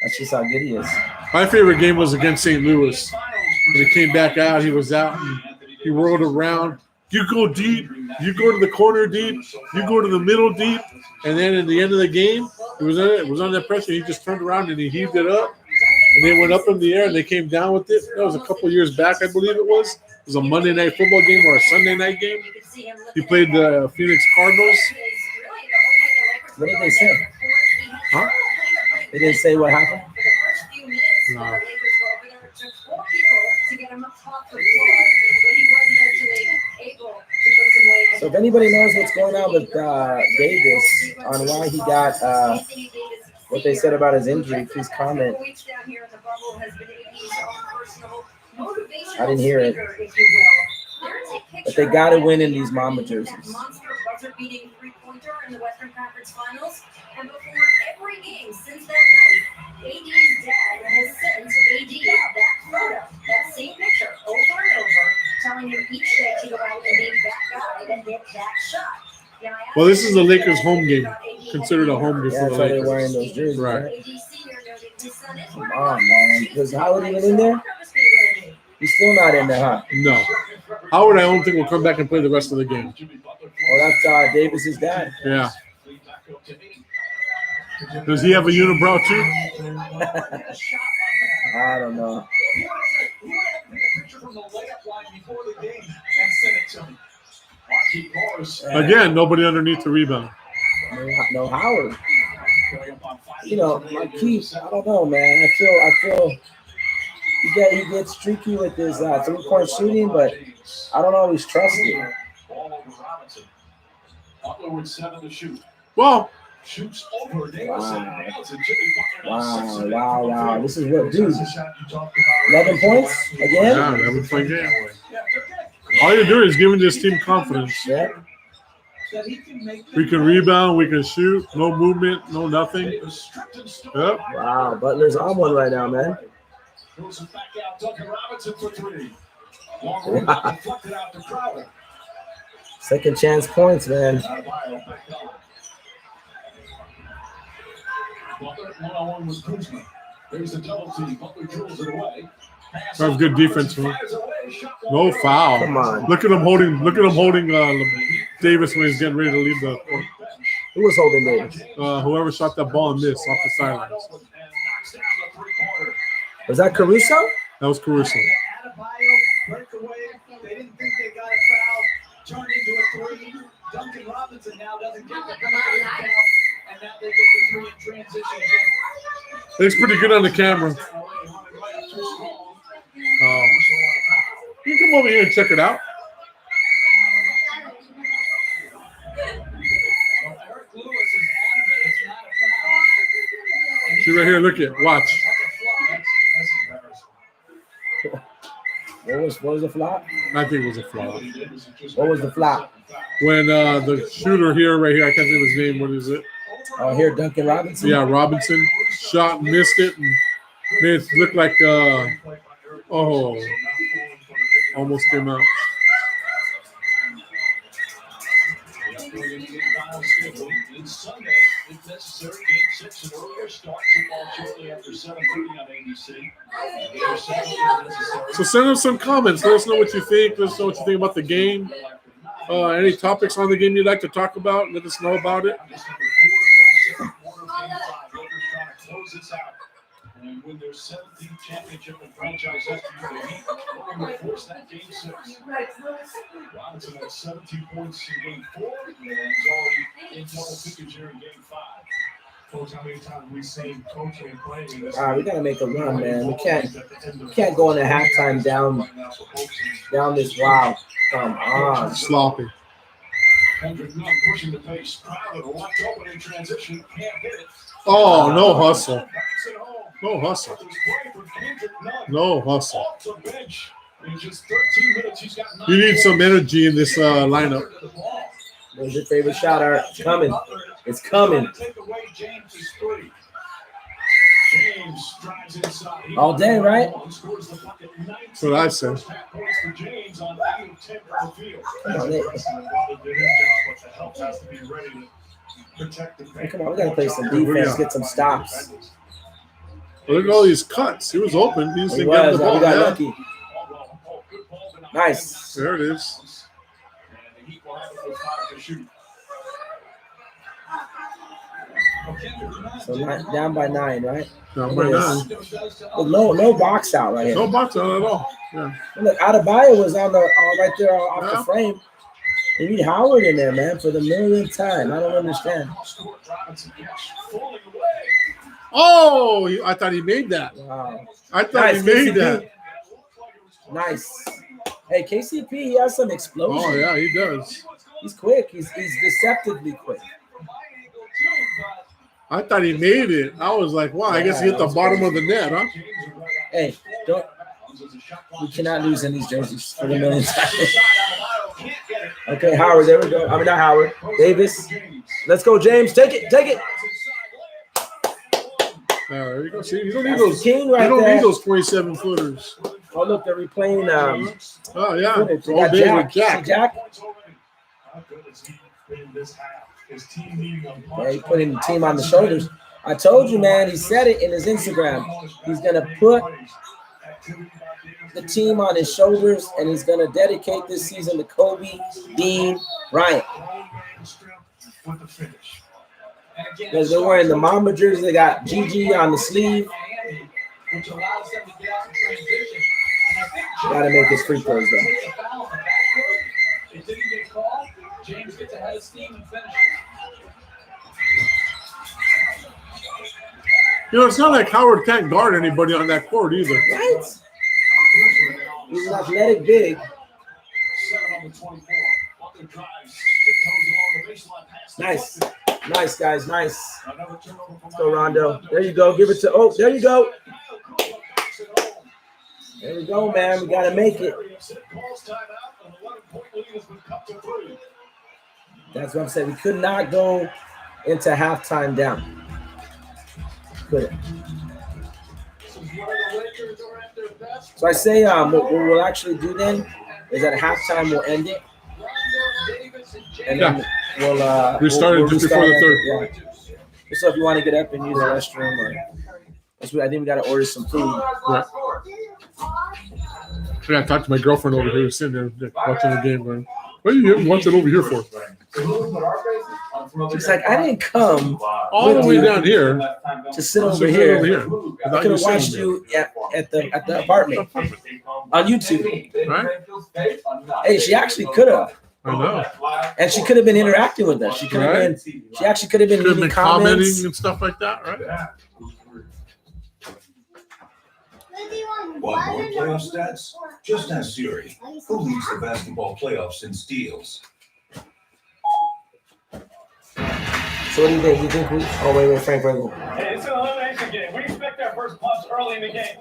Speaker 1: That's just how good he is.
Speaker 2: My favorite game was against St. Louis. When he came back out, he was out and he whirled around. You go deep, you go to the corner deep, you go to the middle deep, and then at the end of the game, it was under pressure. He just turned around and he heaved it up, and they went up in the air and they came down with it. That was a couple years back, I believe it was. It was a Monday night football game or a Sunday night game. He played the Phoenix Cardinals.
Speaker 1: What did they say?
Speaker 2: Huh?
Speaker 1: They didn't say what happened?
Speaker 2: No.
Speaker 1: So if anybody knows what's going on with Davis on why he got what they said about his injury, please comment. I didn't hear it. But they got to win in these Mamba jerseys.
Speaker 5: Beating three-pointer in the Western Conference Finals, and before every game since that night, AD's dad has sent AD that photo, that same picture, over and over, telling him each day to go out and be that guy that hit that shot.
Speaker 2: Well, this is the Lakers' home game, considered a home game
Speaker 1: Yeah,
Speaker 2: for the
Speaker 1: that's why they're wearing
Speaker 2: Lakers.
Speaker 1: those jerseys,
Speaker 2: Right.
Speaker 1: right? Come on, man. Was Howard even in there? He's still not in there, huh?
Speaker 2: No. Howard, I don't think will come back and play the rest of the game.
Speaker 1: Oh, that's Davis's dad.
Speaker 2: Yeah. Does he have a unibrow too?
Speaker 1: I don't know.
Speaker 2: Again, nobody underneath the rebound.
Speaker 1: No Howard. You know, Marquise, I don't know, man. I feel he gets streaky with his 3-point shooting, but I don't always trust it.
Speaker 2: Well,
Speaker 1: Wow. This is what, dude. 11 points again?
Speaker 2: yeah, 11-point game. All you're doing is giving this team confidence.
Speaker 1: Yeah.
Speaker 2: We can rebound, we can shoot, no movement, no nothing. Yep.
Speaker 1: Wow, Butler's on one right now, man. Second chance points, man.
Speaker 4: Butler one-on-one with Kuzma. There's the double team. Butler drills it away.
Speaker 2: That's good defense, man. No foul.
Speaker 1: Come on.
Speaker 2: Look at him holding Davis when he's getting ready to leave the court.
Speaker 1: Who was holding Davis?
Speaker 2: Whoever shot that ball and missed off the sidelines.
Speaker 1: Was that Caruso?
Speaker 2: That was Caruso.
Speaker 8: They didn't think they got a foul. Turned into a 3. Duncan Robinson now doesn't get the foul. And now they get the 3 in transition.
Speaker 2: Looks pretty good on the camera. You can come over here and check it out. See right here, look at watch.
Speaker 1: What was the flop?
Speaker 2: I think it was a flop.
Speaker 1: What was the flop?
Speaker 2: When the shooter here, right here, I can't think of his name. What is it?
Speaker 1: Oh, here, Duncan Robinson?
Speaker 2: Yeah, Robinson shot, missed it, and made it look like almost came out.
Speaker 4: Sunday, if necessary, game 6 and earlier start. Football shortly after 7:30 on ABC.
Speaker 2: So send us some comments. Let us know what you think. Let us know what you think about the game. Any topics on the game you'd like to talk about? Let us know about it.
Speaker 4: And win their 17th championship in franchise history, the Heat looking to force that game 6. Robinson had 17 points in game 4, and he's already in double figures here in game 5.
Speaker 3: Coach, how many times we've seen coaching and playing in this?
Speaker 1: All right, we gotta make a run, man. We can't go into halftime down this. Wow, come on.
Speaker 2: Sloppy.
Speaker 4: Kendrick Nunn pushing the pace. Crowder left open in transition. Can't hit it.
Speaker 2: Oh, no hustle. No hustle. No hustle.
Speaker 4: Off the bench. In just 13 minutes, he's got 9
Speaker 2: You need some
Speaker 4: points.
Speaker 2: energy in this lineup.
Speaker 1: What's your favorite shot, Art? It's coming. It's coming.
Speaker 4: Take away James's 3. James drives inside.
Speaker 1: All day, right?
Speaker 4: Scores the bucket.
Speaker 2: That's what I said.
Speaker 4: First half points for James on 8 of 10 from the field.
Speaker 1: Come on, Nick.
Speaker 3: Did his job, but the help has to be ready to protect the
Speaker 1: Hey, come on, we gotta play some defense, get some stops.
Speaker 2: Look at all these cuts. He was open. He just
Speaker 1: He
Speaker 2: didn't get
Speaker 1: was,
Speaker 2: the
Speaker 1: we
Speaker 2: ball.
Speaker 1: got
Speaker 2: Yeah.
Speaker 1: lucky. Nice.
Speaker 2: There it is.
Speaker 4: And the Heat will have it with 5 to shoot.
Speaker 1: So down by 9, right?
Speaker 2: Down by 9.
Speaker 1: Look, no box out right here.
Speaker 2: No box out at all. Yeah.
Speaker 1: Look, Adebayo was on the right there off
Speaker 2: Yeah.
Speaker 1: the frame. They need Howard in there, man, for the millionth time. I don't understand.
Speaker 2: Oh, I thought he made that.
Speaker 1: Wow.
Speaker 2: I thought
Speaker 1: Nice,
Speaker 2: he made
Speaker 1: KCP.
Speaker 2: that.
Speaker 1: Nice. Hey, KCP, he has some explosion.
Speaker 2: Oh, yeah, he does.
Speaker 1: He's quick. He's deceptively quick.
Speaker 2: I thought he made it. I was like, wow, I guess he hit the bottom of the net, huh?
Speaker 1: Hey, we cannot lose in these jerseys for the millionth time. Okay, Howard, there we go. I mean, not Howard. Davis. Let's go, James. Take it. Take it.
Speaker 2: There you go. See, you don't need
Speaker 1: That's
Speaker 2: those.
Speaker 1: the king
Speaker 2: You
Speaker 1: right
Speaker 2: don't
Speaker 1: there.
Speaker 2: need those 27 footers.
Speaker 1: Oh, look, they're replaying
Speaker 2: Oh yeah,
Speaker 1: footage. They
Speaker 2: all
Speaker 1: got
Speaker 2: day
Speaker 1: Jack.
Speaker 2: with Jack.
Speaker 1: See Jack?
Speaker 3: How good has he been this half? His team needing a
Speaker 1: Yeah, he's putting the team on the shoulders. I told you, man. He said it in his Instagram. He's gonna put the team on his shoulders, and he's going to dedicate this season to Kobe Dean Bryant.
Speaker 3: With the finish.
Speaker 1: Because they're wearing the Mamba jersey. They got GG on the sleeve.
Speaker 8: Which allows them to get out in transition. And I think
Speaker 1: Got to make his free throws, though.
Speaker 8: takes a foul on the backcourt. It didn't get called. James gets ahead of steam and finishes.
Speaker 2: You know, it's not like Howard can't guard anybody on that court either.
Speaker 1: Right? He's an athletic big.
Speaker 3: 7 on the 24. Butler drives. Tiptoes along the baseline pass.
Speaker 1: Nice. Nice, guys. Nice.
Speaker 3: Another turnover from
Speaker 1: Let's go, Rondo. There you go. Give it to, oh, there you go. There we go, man. We got to make it. That's what I'm saying. We could not go into halftime down. Couldn't. So I say what we'll actually do then is at halftime we'll end it. And then we'll
Speaker 2: Restart it just before the third.
Speaker 1: Yeah. So if you want to get up and use the restroom, or I think we got to order some food.
Speaker 2: Right. Yeah, I talked to my girlfriend over here, sitting there watching the game. Going, what are you watching over here for?
Speaker 1: She's like, I didn't come
Speaker 2: All the way down here.
Speaker 1: to sit over
Speaker 2: Sit
Speaker 1: here.
Speaker 2: over here.
Speaker 1: I
Speaker 2: Without
Speaker 1: could
Speaker 2: you
Speaker 1: have watched
Speaker 2: sitting
Speaker 1: you at the apartment on YouTube.
Speaker 2: there. Right?
Speaker 1: Hey, she actually could have,
Speaker 2: I know.
Speaker 1: and she could have been interacting with us. She could have
Speaker 2: Right.
Speaker 1: been. She actually could have been
Speaker 2: Could have
Speaker 1: leaving
Speaker 2: been commenting
Speaker 1: comments.
Speaker 2: and stuff like that, right?
Speaker 7: Want more playoff stats? Just ask Siri, who leads the basketball playoffs in steals.
Speaker 1: So what do you think? You think we? Oh wait, Frank.
Speaker 9: Hey, it's an elimination game. We expect our first punch early in the game,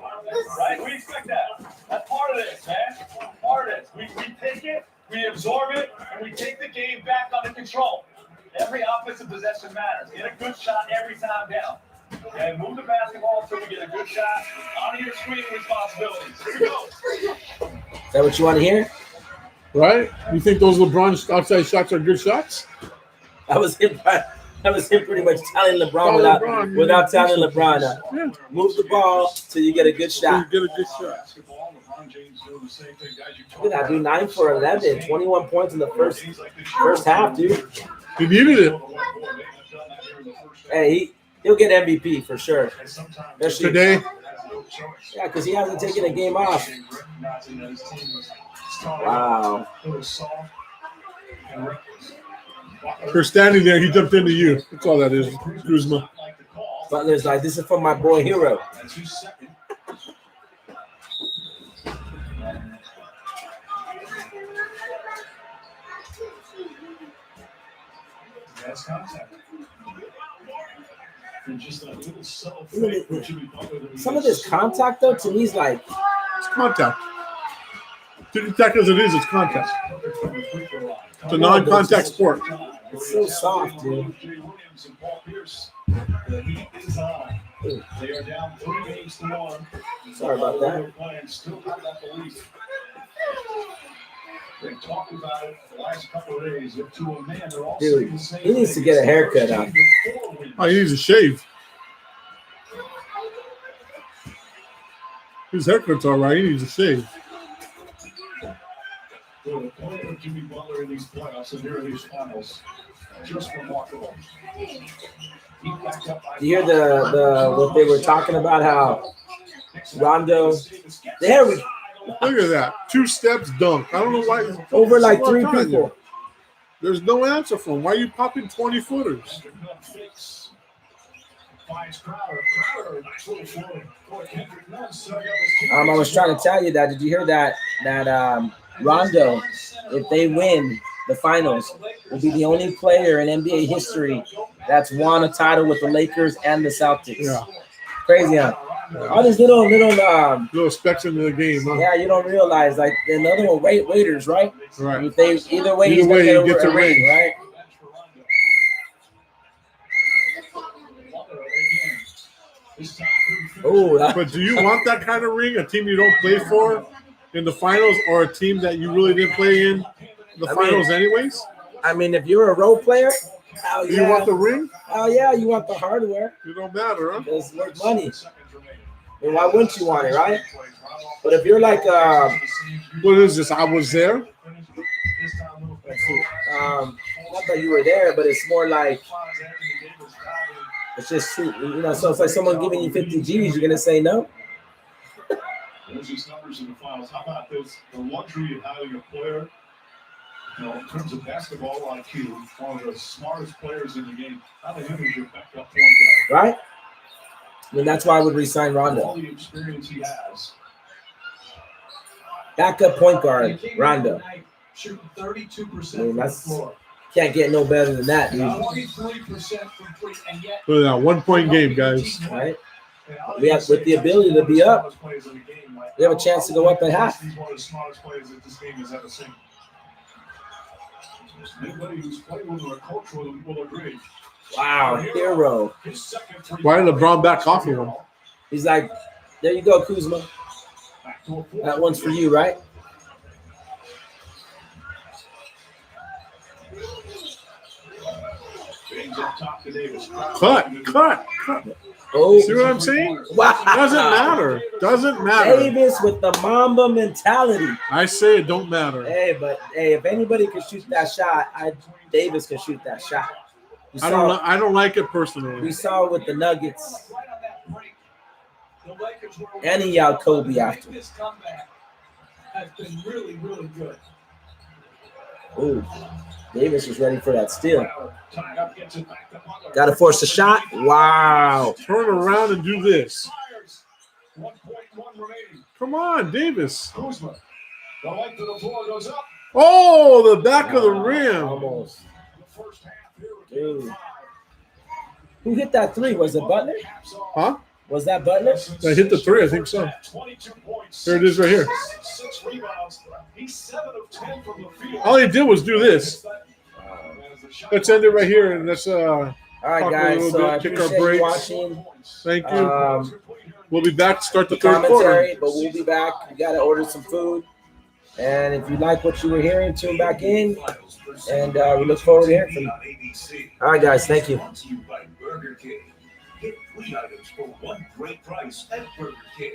Speaker 9: right? We expect that. That's part of this, man. Part of this. We take it, we absorb it, and we take the game back under control. Every offensive possession matters. Get a good shot every time down. And move the basketball until we get a good shot. Honor your screening responsibilities. Here we go.
Speaker 1: Is that what you want to hear?
Speaker 2: Right? You think those LeBron outside shots are good shots?
Speaker 1: I was him pretty much telling LeBron
Speaker 2: Tell
Speaker 1: without
Speaker 2: LeBron,
Speaker 1: without
Speaker 2: you
Speaker 1: telling
Speaker 2: know,
Speaker 1: LeBron,
Speaker 2: Yeah.
Speaker 1: move the ball till you get a good shot.
Speaker 2: You get a good shot.
Speaker 3: Basketball, LeBron James doing the same thing, guys. You talk
Speaker 1: Look at that, dude.
Speaker 3: about
Speaker 1: 9 for 11, 21 points in the first half, dude.
Speaker 2: He needed it
Speaker 1: Hey, he'll get MVP for sure. Especially-
Speaker 2: today.
Speaker 1: Yeah, because he hasn't taken a game off. Wow.
Speaker 2: For standing there, he jumped into you. That's all that is, Kuzma.
Speaker 1: Butler's like, this is for my boy Hero.
Speaker 3: That's contact.
Speaker 1: Some of this contact, though, to me is like,
Speaker 2: It's contact. Ticky-tack as it is, it's contact. It's a non-contact sport.
Speaker 1: it's so soft, dude.
Speaker 3: The heat is on. They are down 3-1.
Speaker 1: Sorry about that.
Speaker 3: Still have that belief. They've talked about it the last couple of days. If to a man, they're all
Speaker 1: Dude,
Speaker 3: saying the same
Speaker 1: he needs to
Speaker 3: thing.
Speaker 1: get a haircut on.
Speaker 2: Oh, he needs a shave. His haircut's all right. He needs a shave.
Speaker 3: Well, the point of Jimmy Butler in these playoffs and here in these finals, just remarkable. He backed up by
Speaker 1: You hear the what they were talking about, how Rondo, there we go.
Speaker 2: Look at that. 2 steps dunk. I don't know why.
Speaker 1: Over like
Speaker 2: That's what
Speaker 1: 3
Speaker 2: I'm telling you.
Speaker 1: people.
Speaker 2: There's no answer for him. Why are you popping 20-footers?
Speaker 1: I was trying to tell you that. Did you hear that Rondo, if they win the finals, will be the only player in NBA history that's won a title with the Lakers and the Celtics.
Speaker 2: Yeah.
Speaker 1: Crazy, huh? All these little
Speaker 2: Little specks into the game, huh?
Speaker 1: yeah, you don't realize, like another one, waiters, right?
Speaker 2: Right.
Speaker 1: If they either way, he's
Speaker 2: Either way,
Speaker 1: gonna
Speaker 2: he
Speaker 1: get
Speaker 2: gets
Speaker 1: a
Speaker 2: a
Speaker 1: ring,
Speaker 2: ring.
Speaker 1: right? Oh,
Speaker 2: But do you want that kind of ring? A team you don't play for in the finals, or a team that you really didn't play in the finals anyways?
Speaker 1: I mean, if you're a role player, hell
Speaker 2: Do you want
Speaker 1: yeah,
Speaker 2: the ring?
Speaker 1: oh yeah, you want the hardware.
Speaker 2: It don't matter, huh?
Speaker 1: It's worth money. And why wouldn't you want it, right? But if you're like,
Speaker 2: What is this? I was there.
Speaker 1: let's see, not that you were there, but it's more like it's just so it's like someone giving you 50 G's, you're gonna say no.
Speaker 4: There's these numbers in the finals. How about this? The luxury of having a player, in terms of basketball IQ, one of the smartest players in the game. How the hell is your backup point guard?
Speaker 1: Right? I mean, that's why I would re-sign Rondo.
Speaker 4: All the experience he has.
Speaker 1: Backup point guard, Rondo.
Speaker 8: Shooting 32%
Speaker 1: I mean,
Speaker 8: from the
Speaker 1: that's
Speaker 8: floor.
Speaker 1: can't get no better than that, dude.
Speaker 8: 23% from three, and yet
Speaker 2: Look at that 1 point game, guys.
Speaker 1: Right? We have with the ability to be up. We have a chance to go up at half.
Speaker 3: He's one of the smartest players that this game has ever seen.
Speaker 4: Anybody who's played with him or coached with him will agree.
Speaker 1: Wow, hero.
Speaker 4: His second free
Speaker 2: Why did
Speaker 4: throw
Speaker 2: LeBron back off of him?
Speaker 1: He's like, there you go, Kuzma.
Speaker 4: back to a four.
Speaker 1: That one's for you, right?
Speaker 4: James up top to Davis.
Speaker 2: Cut.
Speaker 1: Oh,
Speaker 2: See what I'm saying?
Speaker 1: wow.
Speaker 2: Doesn't matter. Doesn't matter.
Speaker 1: Davis with the Mamba mentality.
Speaker 2: I say it don't matter.
Speaker 1: Hey, but hey, if anybody can shoot that shot, Davis can shoot that shot. We
Speaker 2: I don't like it personally.
Speaker 1: We saw it with the Nuggets,
Speaker 8: right on that break, the Lakers were
Speaker 1: and he yelled Kobe after.
Speaker 8: This comeback has been really, really good.
Speaker 1: Ooh, Davis was ready for that steal.
Speaker 4: Tied up, gets it back to Butler.
Speaker 1: Got to force a shot. Wow.
Speaker 2: Turn around and do this.
Speaker 4: Fires. 1.1 remaining.
Speaker 2: Come on, Davis.
Speaker 4: Kuzma. The length of the floor goes up.
Speaker 2: Oh, the back of the rim.
Speaker 1: Almost.
Speaker 4: The first half here.
Speaker 1: Dude. Who hit that three? Was it Butler?
Speaker 2: Huh?
Speaker 1: Was that Butler?
Speaker 2: I hit the three, I think so.
Speaker 4: 22 points.
Speaker 2: There it is right here.
Speaker 4: 6 rebounds. He's 7 of 10 from the field.
Speaker 2: All he did was do this. Let's end it right here, and let's
Speaker 1: All right,
Speaker 2: talk a
Speaker 1: guys.
Speaker 2: little
Speaker 1: So
Speaker 2: bit,
Speaker 1: I
Speaker 2: take our
Speaker 1: appreciate you
Speaker 2: breaks.
Speaker 1: watching.
Speaker 2: Thank you. We'll be back to start the
Speaker 1: The
Speaker 2: third quarter.
Speaker 1: commentary, but we'll be back. We got to order some food. And if you like what you were hearing, tune back in. And we look forward to hearing from you. All right, guys. Thank you.
Speaker 7: Brought to you by Burger King. Get 3 items for one great price at Burger King.